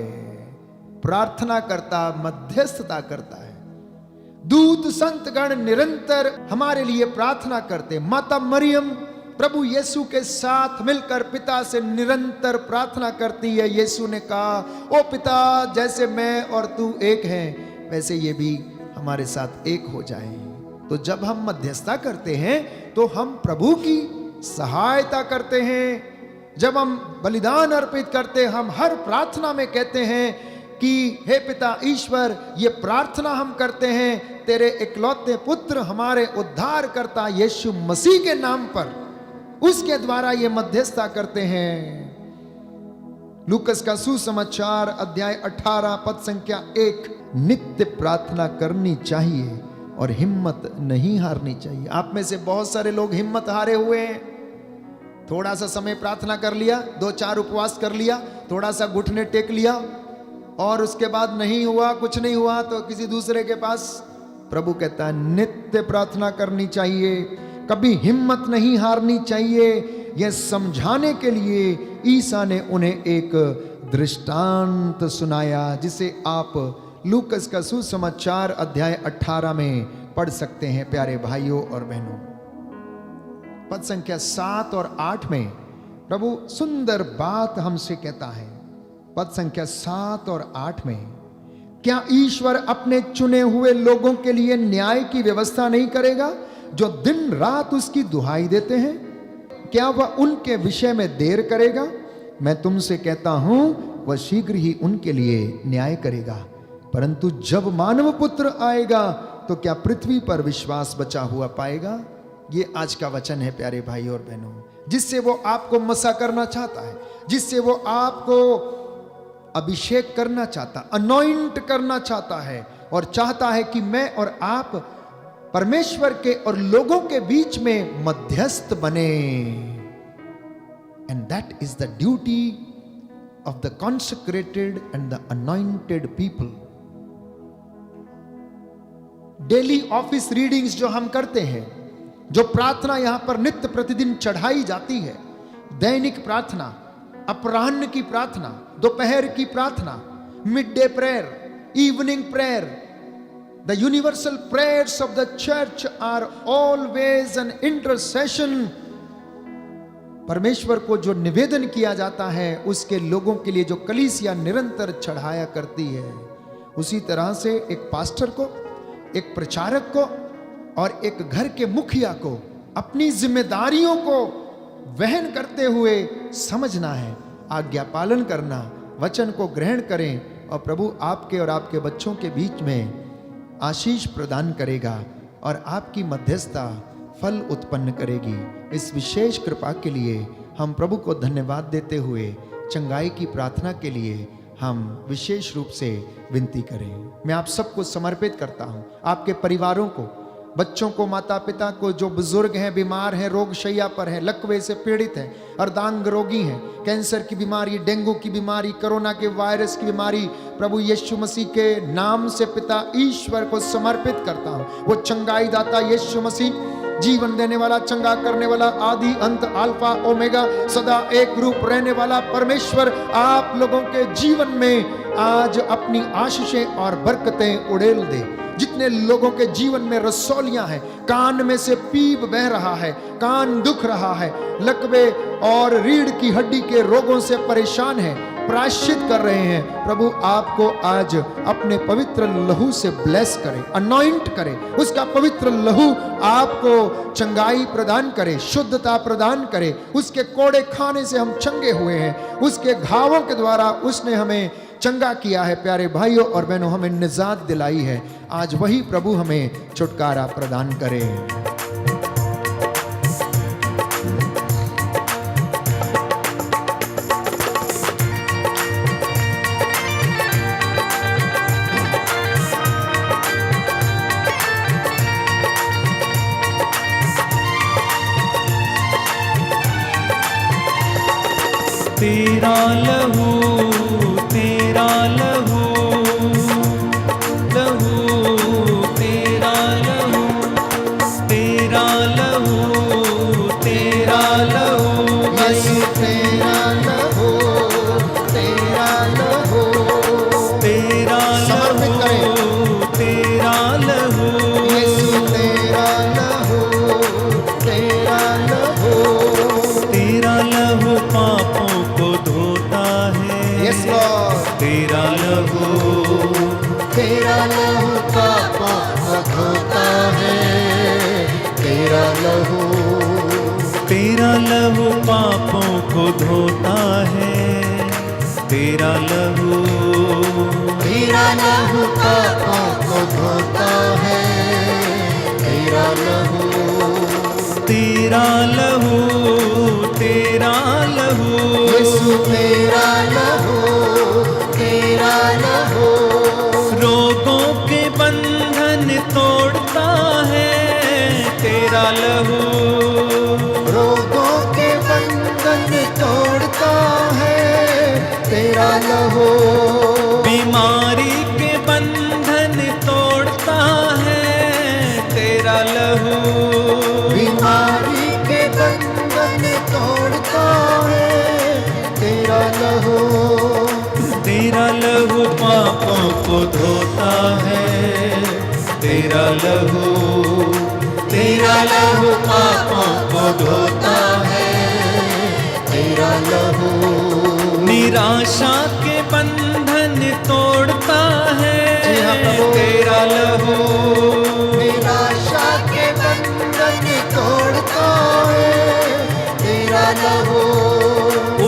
प्रार्थना करता, मध्यस्थता करता है। दूत संतगण निरंतर हमारे लिए प्रार्थना करते। माता मरियम प्रभु यीशु के साथ मिलकर पिता से निरंतर प्रार्थना करती है। यीशु ने कहा, ओ पिता, जैसे मैं और तू एक हैं, वैसे ये भी हमारे साथ एक हो जाए। तो जब हम मध्यस्थता करते हैं तो हम प्रभु की सहायता करते हैं। जब हम बलिदान अर्पित करते हैं, हम हर प्रार्थना में कहते हैं कि हे पिता ईश्वर, ये प्रार्थना हम करते हैं तेरे इकलौते पुत्र हमारे उद्धार करता यीशु मसीह के नाम पर, उसके द्वारा ये मध्यस्थता करते हैं। लूकस का सुसमाचार अध्याय 18 पद संख्या 1। नित्य प्रार्थना करनी चाहिए और हिम्मत नहीं हारनी चाहिए। आप में से बहुत सारे लोग हिम्मत हारे हुए हैं। थोड़ा सा समय प्रार्थना कर लिया, 2-4 उपवास कर लिया, थोड़ा सा घुटने टेक लिया और उसके बाद नहीं हुआ, कुछ नहीं हुआ तो किसी दूसरे के पास। प्रभु कहता है नित्य प्रार्थना करनी चाहिए, कभी हिम्मत नहीं हारनी चाहिए। यह समझाने के लिए ईसा ने उन्हें एक दृष्टांत सुनाया, जिसे आप लूकस का सुसमाचार अध्याय 18 में पढ़ सकते हैं। प्यारे भाइयों और बहनों, पद संख्या 7 और 8 में प्रभु सुंदर बात हमसे कहता है। पद संख्या 7 और 8 में, क्या ईश्वर अपने चुने हुए लोगों के लिए न्याय की व्यवस्था नहीं करेगा, जो दिन रात उसकी दुहाई देते हैं? क्या वह उनके विषय में देर करेगा? मैं तुमसे कहता हूं, वह शीघ्र ही उनके लिए न्याय करेगा। परंतु जब मानव पुत्र आएगा तो क्या पृथ्वी पर विश्वास बचा हुआ पाएगा? ये आज का वचन है प्यारे भाई और बहनों। जिससे वो आपको मसा करना चाहता है, जिससे वो आपको अभिषेक करना चाहता, अनॉइंट करना चाहता है और चाहता है कि मैं और आप परमेश्वर के और लोगों के बीच में मध्यस्थ बने। And that is the duty of the consecrated and the anointed people. Daily office readings जो हम करते हैं, जो प्रार्थना यहां पर नित्य प्रतिदिन चढ़ाई जाती है, दैनिक प्रार्थना, अपराह्न की प्रार्थना, दोपहर की प्रार्थना, mid day prayer, evening prayer, the universal prayers of the church are always an intercession. परमेश्वर को जो निवेदन किया जाता है उसके लोगों के लिए जो कलीसिया निरंतर चढ़ाया करती है, उसी तरह से एक पास्टर को, एक प्रचारक को और एक घर के मुखिया को अपनी जिम्मेदारियों को वहन करते हुए समझना है, आज्ञा पालन करना, वचन को ग्रहण करें और प्रभु आपके और आपके बच्चों के बीच में आशीष प्रदान करेगा और आपकी मध्यस्थता फल उत्पन्न करेगी। इस विशेष कृपा के लिए हम प्रभु को धन्यवाद देते हुए चंगाई की प्रार्थना के लिए हम विशेष रूप से विनती करें। मैं आप सबको समर्पित करता हूं, आपके परिवारों को, बच्चों को, माता पिता को, जो बुजुर्ग हैं, बीमार हैं, रोग शैया पर हैं, लकवे से पीड़ित हैं, अर्धांग रोगी हैं, कैंसर की बीमारी, डेंगू की बीमारी, कोरोना के वायरस की बीमारी, प्रभु यीशु मसीह के नाम से पिता ईश्वर को समर्पित करता हूं। वो चंगाई दाता यीशु मसीह, जीवन देने वाला, चंगा करने वाला, आदि अंत, अल्फा ओमेगा, सदा एक रूप रहने वाला परमेश्वर आप लोगों के जीवन में आज अपनी आशीषें और बरकतें उड़ेल दे। जितने लोगों के जीवन में रसौलियां हैं, कान में से पीप बह रहा है, कान दुख रहा है, लकवे और रीढ़ की हड्डी के रोगों से परेशान हैं, प्रायश्चित कर रहे हैं, प्रभु आपको आज अपने पवित्र लहू से ब्लेस करे, अनॉइंट करे, उसका पवित्र लहू आपको चंगाई प्रदान करे, शुद्धता प्रदान करे। उसके कोड़े खाने से हम चंगे हुए हैं, उसके घावों के द्वारा उसने हमें चंगा किया है। प्यारे भाइयों और बहनों, हमें निजात दिलाई है, आज वही प्रभु हमें छुटकारा प्रदान करे। तेरा लहू, तेरा लहू, लहू, तेरा लहू, तेरा लहू, तेरा लहू, यीशु तेरा लहू, तेरा लहू, तेरा समर्पित लहू, तेरा लहू, यीशु तेरा लहू, तेरा लहू, तेरा लहू पापों को धोता है। यस लॉर्ड, तेरा लहू, तेरा लहू पापों को धोता है, तेरा लहू, तेरा लहू पापों को धोता है, तेरा लहू, तेरा लहू पापों को धोता है, तेरा लहू, तेरा लहू, तेरा लहू, यीशु तेरा लहू, तेरा लहू, रोगों के बंधन तोड़ता है, तेरा लहू, रोगों के बंधन तोड़ता है, तेरा लहू, बीमारी के बंधन तोड़ता है, तेरा लहू, बीमारी के बंधन तोड़ता है, तेरा लहू, तेरा लहू पापों को धोता है, तेरा लहू, तेरा लहू पापों को धोता है, तेरा लहू, निराशा के बंधन तोड़ता है, जी हाँ प्रभु। तेरा लहू, निराशा के बंधन तोड़ता है, तेरा लहू,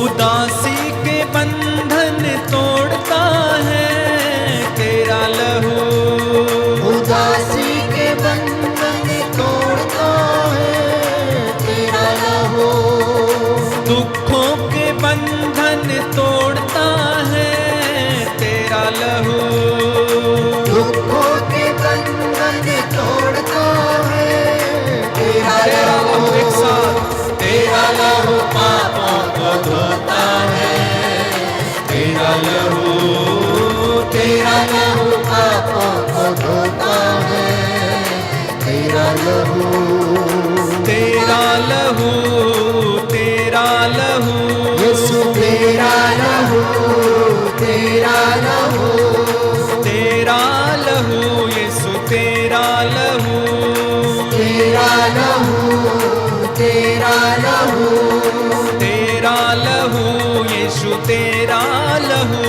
उदासी के बंधन तोड़ता है, तेरा लहू, उदासी के बंधन तोड़ता है, तेरा लहू, तेरा लहू, तेरा लहू, तेरा लहू, यीशु तेरा लहू, तेरा लहू, तेरा लहू, यीशु तेरा लहू, तेरा लहू, तेरा लहू, तेरा लहू, यीशु तेरा लहू,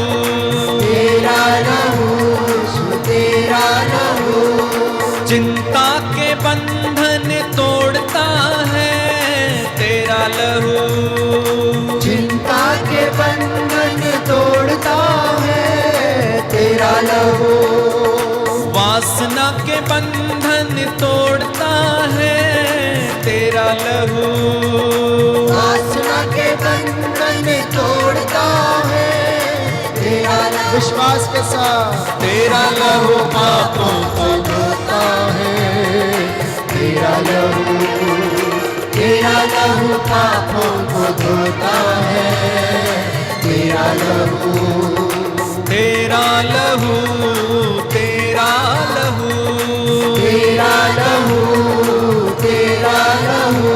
तेरा लहू, यीशु तेरा लहू, चिंता के बंधन तोड़ता है तेरा लहू, चिंता के बंधन तोड़ता है तेरा लहू, वासना के बंधन तोड़ता है तेरा लहू, वासना के बंधन तोड़ता है तेरा लहू, विश्वास के साथ तेरा लहू पापों को धोता है तेरा लहू, तेरा लहू पापों को धोता है तेरा लहू, तेरा लहू, तेरा लहू, तेरा लहू, तेरा लहू,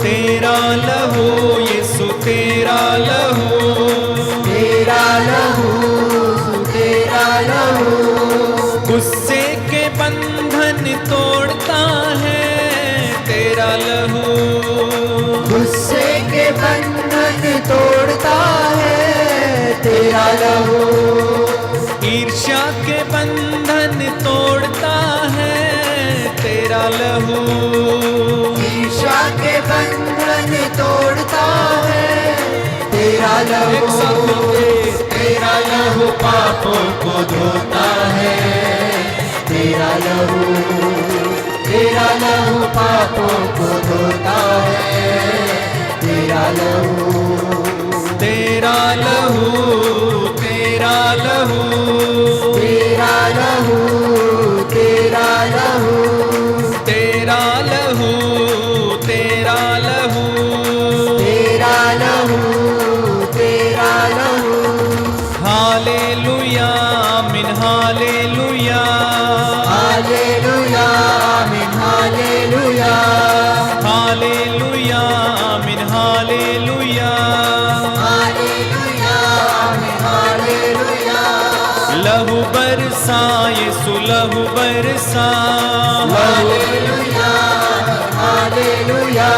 तेरा लहू, यीशु तेरा लहू, तेरा लहू, तेरा लहू, गुस्से के बंधन तोड़ता है तेरा लहू, गुस्से के बंधन तोड़ता है तेरा लहू, ईर्ष्या के बंधन तोड़ता है तेरा लहू, ईर्ष्या के बंधन तोड़ता है तेरा लहू, एक साथ मिलके तेरा लहू पापों को धोता है तेरा लहू, तेरा लहू पापों को धोता है तेरा लहू, तेरा लहू, तेरा लहू, तेरा लहू, तेरा लहू, तेरा लहू, तेरा लहू, तेरा लहू, तेरा लहू, हालेलुया आमीन हालेलुया, हालेलुया आमीन हालेलुया, हालेलुया आमीन हालेलुया, हालेलुया आमीन हालेलुया, लहू बरसा यीशु लहू बरसा, हालेलुया हालेलुया,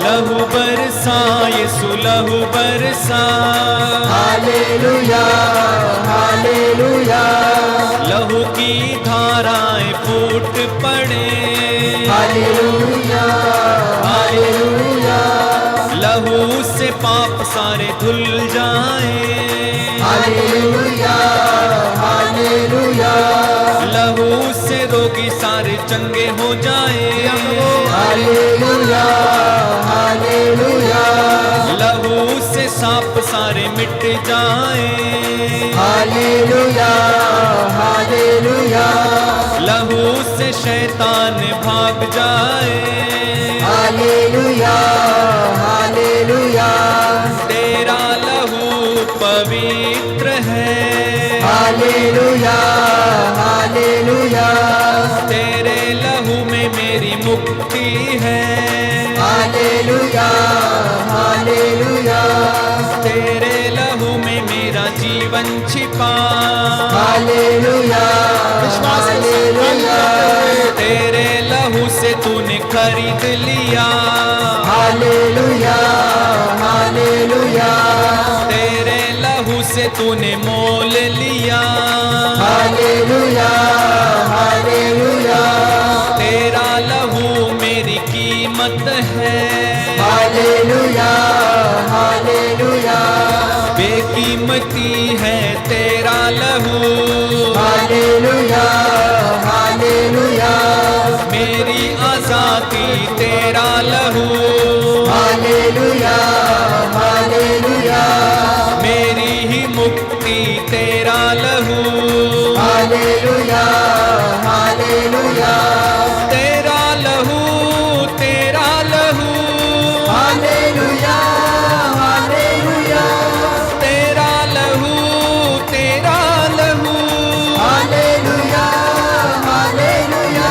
लहू बरसा यीशु लहू बरसा, हालेलुया हालेलुया, लहू की धाराएं फूट पड़े, हालेलुया हालेलुया, लहू से पाप सारे धुल जाए, हालेलुया हालेलुया, लहू से रोगी सारे चंगे हो जाए, हालेलुया हालेलुया, लहू से सांप सारे मिट जाए, हालेलुया हालेलुया, लहू से शैतान भाग जाए, हालेलुया हालेलुया, तेरा लहू पवित्र है, हालेलुया हालेलुया, तेरे लहू में मेरी मुक्ति है, हालेलुया हालेलुया, तेरे लहू में मेरा जीवन छिपा, हालेलुया हालेलुया, तेरे लहू से तूने खरीद लिया, हालेलुया हालेलुया, तेरे लहू से तूने मोल लिया, हालेलुया हालेलुया, तेरा लहू मेरी कीमत है, हालेलुया हालेलुया, बेकीमती है तेरा लहू, हालेलुया हालेलुया, मेरी आजादी तेरा लहू, हालेलुया हालेलुया, मेरी ही मुक्ति तेरा लहू, हालेलुया हालेलुया, तेरा लहू, तेरा लहू, हालेलुया हालेलुया, तेरा लहू, तेरा लहू, हालेलुया हालेलुया,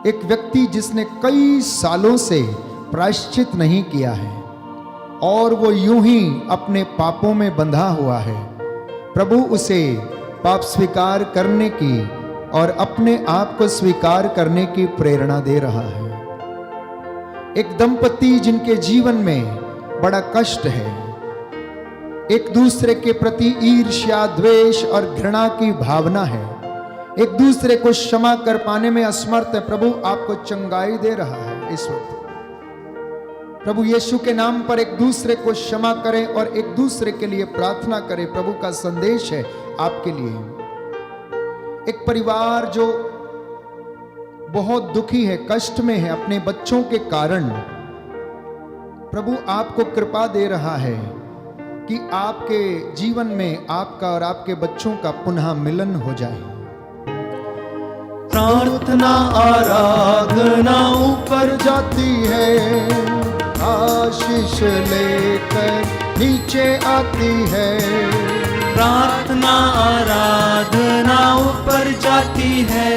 एक व्यक्ति जिसने कई सालों से प्रायश्चित नहीं किया है और वो यूं ही अपने पापों में बंधा हुआ है, प्रभु उसे पाप स्वीकार करने की और अपने आप को स्वीकार करने की प्रेरणा दे रहा है। एक दंपति जिनके जीवन में बड़ा कष्ट है, एक दूसरे के प्रति ईर्ष्या, द्वेष और घृणा की भावना है, एक दूसरे को क्षमा कर पाने में असमर्थ है, प्रभु आपको चंगाई दे रहा है। इस वक्त प्रभु यीशु के नाम पर एक दूसरे को क्षमा करें और एक दूसरे के लिए प्रार्थना करें। प्रभु का संदेश है आपके लिए। एक परिवार जो बहुत दुखी है, कष्ट में है अपने बच्चों के कारण, प्रभु आपको कृपा दे रहा है कि आपके जीवन में आपका और आपके बच्चों का पुनः मिलन हो जाए। प्रार्थना आराधना ऊपर जाती है, आशीष लेकर नीचे आती है। प्रार्थना आराधना ऊपर जाती है,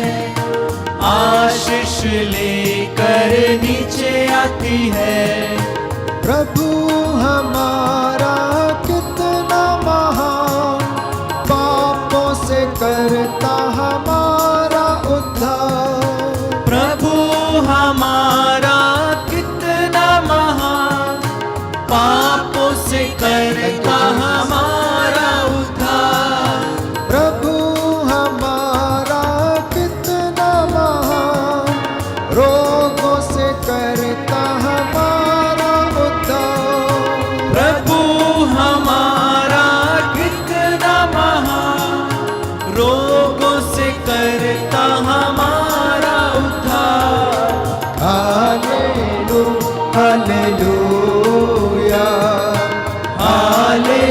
आशीष लेकर नीचे आती है। प्रभु हमारा कितना महान, पापों से करता हमारा उद्धार। प्रभु हमारा कितना महान, पापों से करता हमारा उद्धार। प्रभु हमारा कितना महान, रोगों से करता हमारा उद्धार। प्रभु हमारा कितना महान, रोगों से करता हमारा उद्धार। हालेलुया, हालेलुया, हालेलुया,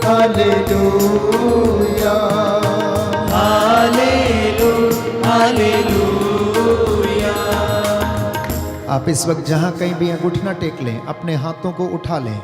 हालेलुया, हालेलुया, हालेलुया। आप इस वक्त जहां कहीं भी अंगूठा टेक लें, अपने हाथों को उठा लें।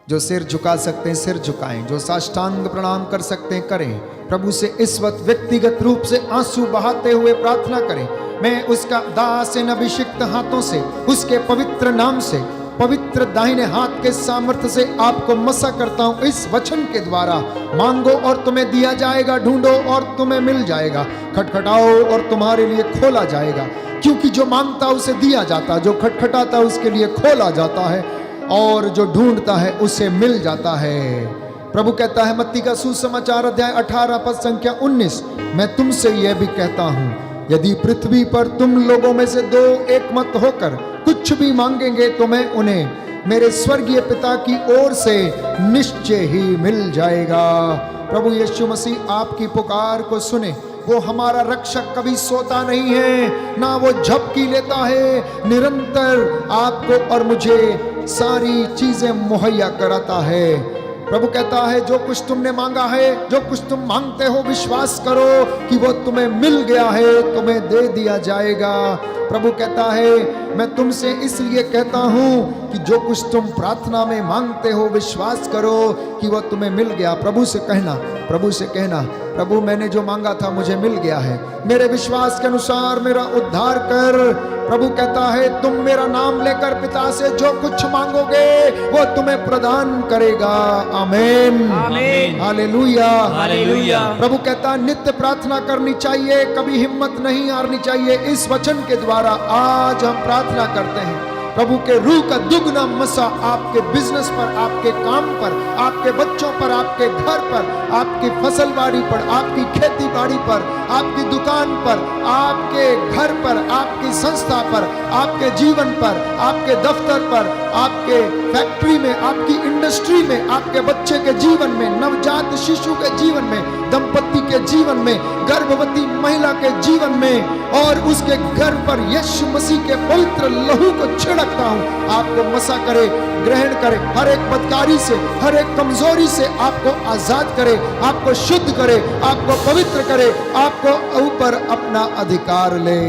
जो सिर झुका सकते हैं सिर झुकाएं, जो साष्टांग प्रणाम कर सकते हैं करें। प्रभु से इस वक्त व्यक्तिगत रूप से आंसू बहाते हुए प्रार्थना करें। मैं उसका दास इन अभिषिक्त हाथों से, उसके पवित्र नाम से, पवित्र दाहिने हाथ के सामर्थ्य से आपको मसा करता हूं। इस वचन के द्वारा मांगो और तुम्हें दिया जाएगा, ढूंढो और तुम्हें मिल जाएगा, खटखटाओ और तुम्हारे लिए खोला जाएगा। क्योंकि जो मांगता उसे दिया जाता, जो खटखटाता उसके लिए खोला जाता है, और जो ढूंढता है उसे मिल जाता है। प्रभु कहता है मत्ती का सुसमाचार अध्याय 18 पद संख्या 19, मैं तुमसे यह भी कहता हूं, यदि पृथ्वी पर तुम लोगों में से दो एक मत होकर कुछ भी मांगेंगे तो मैं उन्हें मेरे स्वर्गीय पिता की ओर से निश्चय ही मिल जाएगा। प्रभु यीशु मसीह आपकी पुकार को सुने। वो हमारा रक्षक कभी सोता नहीं है, ना वो झपकी लेता है, निरंतर आपको और मुझे सारी चीजें मुहैया कराता है। प्रभु कहता है जो कुछ तुमने मांगा है, जो कुछ तुम मांगते हो, विश्वास करो कि वो तुम्हें मिल गया है, तुम्हें दे दिया जाएगा। प्रभु कहता है मैं तुमसे इसलिए कहता हूं कि जो कुछ तुम प्रार्थना में मांगते हो विश्वास करो कि वो तुम्हें मिल गया। प्रभु से कहना, प्रभु से कहना, प्रभु मैंने जो मांगा था मुझे मिल गया है, मेरे विश्वास के अनुसार मेरा उद्धार कर। प्रभु कहता है तुम मेरा नाम लेकर पिता से जो कुछ मांगोगे वो तुम्हें प्रदान करेगा। आमीन, आमीन, हालेलुया, हालेलुया। प्रभु कहता है नित्य प्रार्थना करनी चाहिए, कभी हिम्मत नहीं हारनी चाहिए। इस वचन के द्वारा आज हम प्रार्थना करते हैं प्रभु के रूह का दुगना मसा आपके बिजनेस पर, आपके काम पर, आपके बच्चों पर, आपके घर पर, आपकी फसलबाड़ी पर, आपकी खेती बाड़ी पर, आपकी दुकान पर, आपके घर पर, आपकी संस्था पर, आपके जीवन पर, आपके दफ्तर पर, आपके फैक्ट्री में, आपकी इंडस्ट्री में, आपके बच्चे के जीवन में, नवजात शिशु के जीवन में, दंपति के जीवन में, गर्भवती महिला के जीवन में और उसके घर पर यीशु मसीह के पवित्र लहू को छिड़कता हूं। आपको मसा करे, ग्रहण करे, हर एक बदकारी से, हर एक कमजोरी से आपको आजाद करे, आपको शुद्ध करे, आपको पवित्र करे, आपको ऊपर अपना अधिकार ले।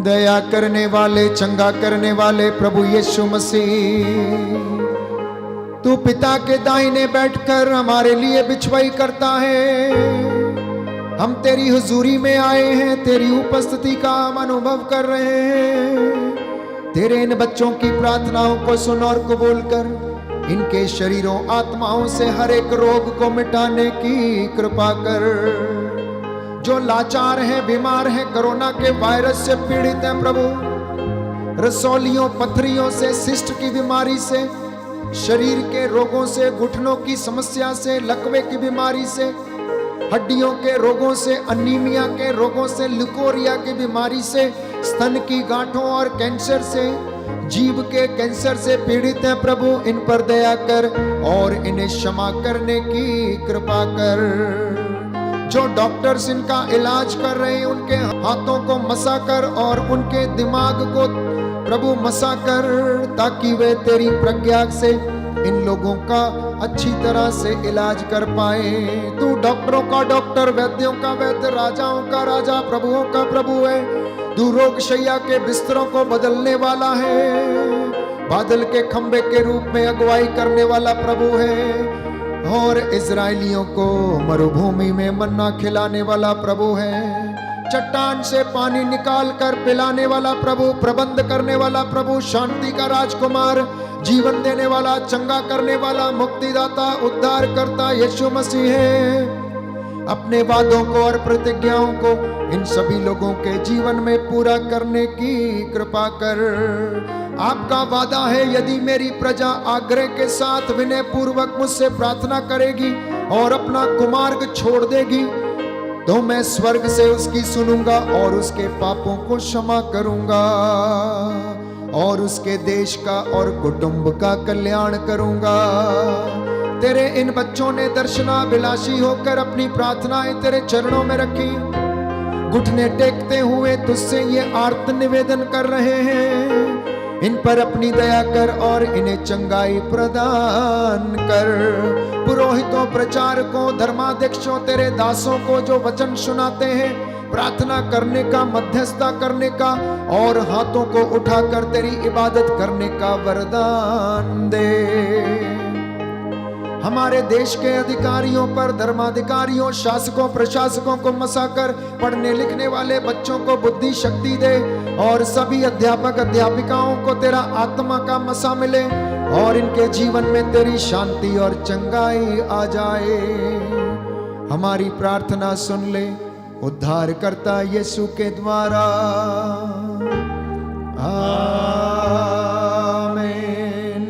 दया करने वाले, चंगा करने वाले प्रभु यीशु मसीह, तू पिता के दाहिने बैठकर हमारे लिए बिछवाई करता है। हम तेरी हुजूरी में आए हैं, तेरी उपस्थिति का हम अनुभव कर रहे हैं। तेरे इन बच्चों की प्रार्थनाओं को सुन और कबूल कर। इनके शरीरों आत्माओं से हर एक रोग को मिटाने की कृपा कर। जो लाचार हैं, बीमार हैं, कोरोना के वायरस से पीड़ित हैं प्रभु, रसौलियों, पथरियों से, सिस्ट की बीमारी से, शरीर के रोगों से, घुटनों की समस्या से, लकवे की बीमारी से, हड्डियों के रोगों से, अनीमिया के रोगों से, ल्यूकोरिया की बीमारी से, स्तन की गांठों और कैंसर से, जीभ के कैंसर से पीड़ित हैं प्रभु, इन पर दया कर और इन्हें क्षमा करने की कृपा कर। जो डॉक्टर्स इनका इलाज कर रहे हैं, उनके हाथों को मसा कर और उनके दिमाग को प्रभु मसा कर, ताकि वे तेरी प्रज्ञा से इन लोगों का अच्छी तरह से इलाज कर पाए। तू डॉक्टरों का डॉक्टर, वैद्यों का वैद्य, राजाओं का राजा, प्रभुओं का प्रभु है। तू रोग शैया के बिस्तरों को बदलने वाला है। बादल के खंबे के रूप में अगुवाई करने वाला प्रभु है और इजराइलियों को मरुभूमि में मन्ना खिलाने वाला प्रभु है। चट्टान से पानी निकाल कर पिलाने वाला प्रभु, प्रबंध करने वाला प्रभु, शांति का राजकुमार, जीवन देने वाला, चंगा करने वाला, मुक्तिदाता, उद्धार करता यीशु मसीह है। अपने वादों को और प्रतिज्ञाओं को इन सभी लोगों के जीवन में पूरा करने की कृपा कर। आपका वादा है, यदि मेरी प्रजा आग्रह के साथ विनय पूर्वक मुझसे प्रार्थना करेगी और अपना कुमार्ग छोड़ देगी, तो मैं स्वर्ग से उसकी सुनूंगा और उसके पापों को क्षमा करूंगा और उसके देश का और कुटुंब का कल्याण करूंगा। तेरे इन बच्चों ने दर्शनाभिलाषी होकर अपनी प्रार्थनाएं तेरे चरणों में रखी। घुटने टेकते हुए तुझसे ये आर्त निवेदन कर रहे हैं। इन पर अपनी दया कर और इन्हें चंगाई प्रदान कर। पुरोहितों, प्रचारकों, धर्माध्यक्षों, तेरे दासों को जो वचन सुनाते हैं, प्रार्थना करने का, मध्यस्थता करने का और हाथों को उठाकर तेरी इबादत करने का वरदान दे। हमारे देश के अधिकारियों पर, धर्माधिकारियों, शासकों, प्रशासकों को मसाकर पढ़ने लिखने वाले बच्चों को बुद्धि शक्ति दे और सभी अध्यापक अध्यापिकाओं को तेरा आत्मा का मसा मिले और इनके जीवन में तेरी शांति और चंगाई आ जाए। हमारी प्रार्थना सुन ले उद्धार करता यीशु के द्वारा, आमीन।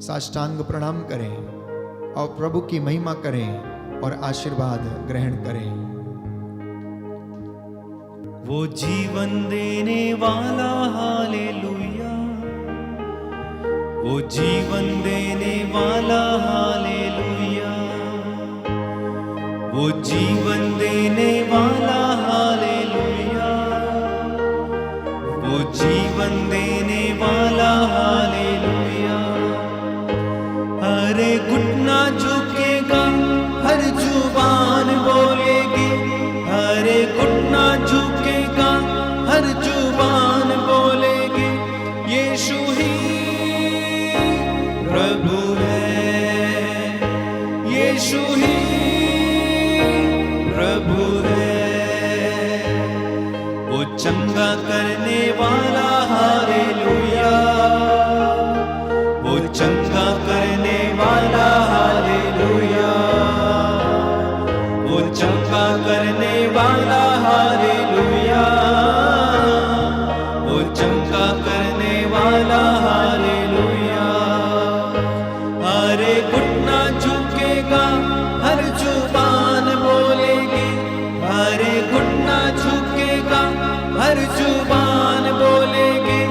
साष्टांग प्रणाम करें और प्रभु की महिमा करें और आशीर्वाद ग्रहण करें। वो जीवन देने वाला, हालेलुया। वो जीवन देने वाला, हालेलुया। वो जीवन देने वाला, हालेलुया। वो जीवन देने वाला, हालेलुया। हरे घुटना झुकेगा, हर जुबान बोलेगी। हरे घुटना झुकेगा, हर जुबान बोलेगी, यीशु ही प्रभु है। यीशु ही प्रभु है। वो चंगा करने वाला, हालेलुया। वो चंगा करने वाला, हालेलुया। वो चंगा करने वाला, हालेलुया। वो चंगा करने वाला, हालेलुया। हरे घुटना झुकेगा, हर जुबान बोलेगी। हरे घुटना झुकेगा, हर जुबान बोलेगी,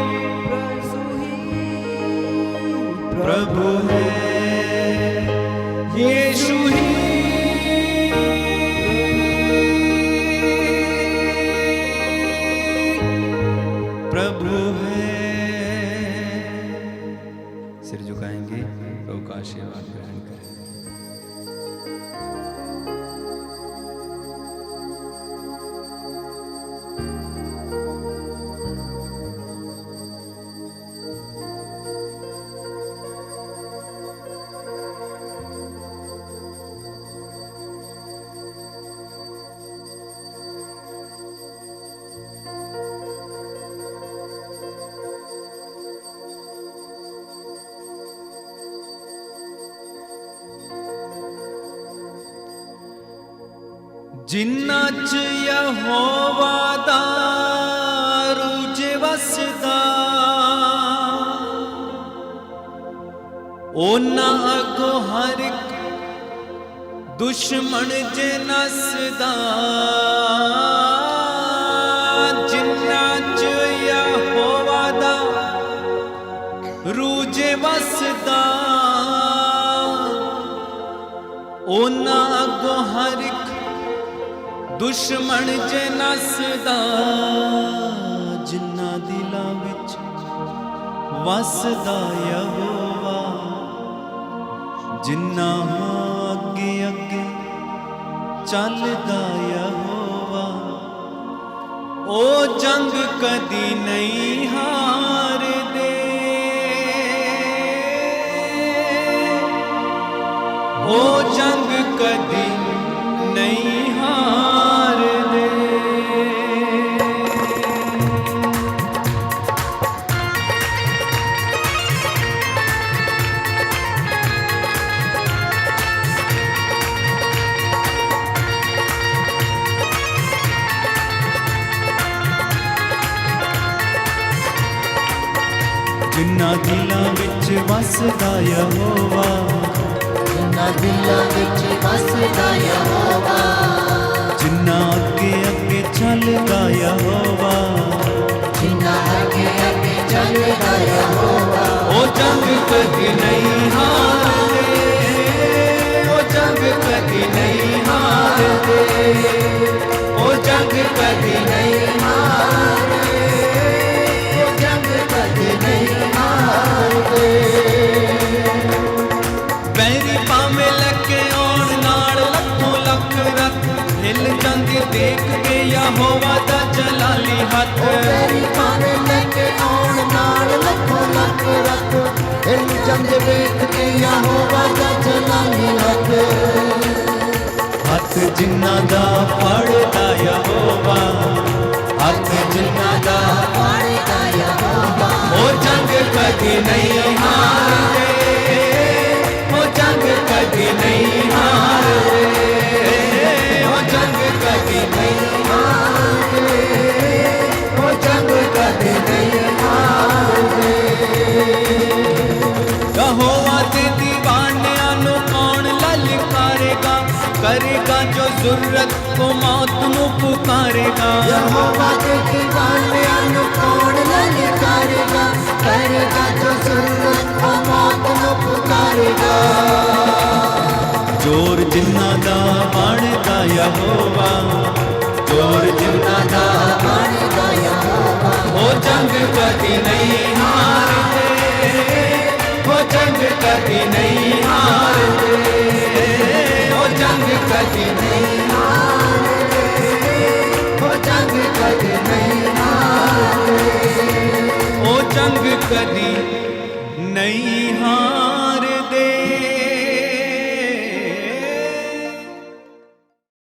जिन्ना च यहोवा दा रूज वसदा ओना अगो हर एक दुश्मन जे नसदा जिन्ना च यहोवा दा रूज वसदा ओना अगो हर एक दुश्मन जे नसदा जिन्ना दिलां विच वसदा यहोवा जिन्ना अगे अगे चलदा यहोवा ओ जंग कदी नहीं हारदे ओ जंग कदी नहीं हारदे जिन्ना दिलां विच वसदा यहोवा जिन्ना दिलां विच वसदा यहोवा जिन्ना अगे अगे चलदा यहोवा जिन्ना अगे अगे चलदा यहोवा ओ जंग कदी नहीं हारदे ओ जंग कदी नहीं हारदे ओ जंग कदी नहीं हारदे ओ जंग कदी नहीं हारदे बैरी पावे लगे आउण नाल लखों लख रख हिल जांदे देख के यहोवा दा जलाली हथ तेरी पावे लेके आउण नाल लखों लख रख हिल जंद वेख के यहोवा दा जलाली हथ हथ जिन्ना दा फड़दा यहोवा हथ जिन्ना दा फड़दा यहोवा ओ जंग कदी नहीं हारदे ओ जंग कदी नहीं हारदे ओ जंग कदी नहीं हारदे ओ जंग कदी नहीं हारदे यहोवा दे दीवानियां नू कौन ललकारेगा करेगा जो जुर्रत को मौत नू पुकारेगा यहोवा के दीवानियां नू कौन ललकारेगा करेगा जो जुर्रत को मौत नू पुकारेगा जोर जिन्ना दा बनदा यहोवा जोर जिन्ना दा बनदा यहोवा ओ जंग कदी नहीं हारदे ओ जंग कदी नहीं हारदे ओ जंग कदी नहीं हारदे ओ जंग कदी नहीं हारदे ओ जंग कदी नहीं हारदे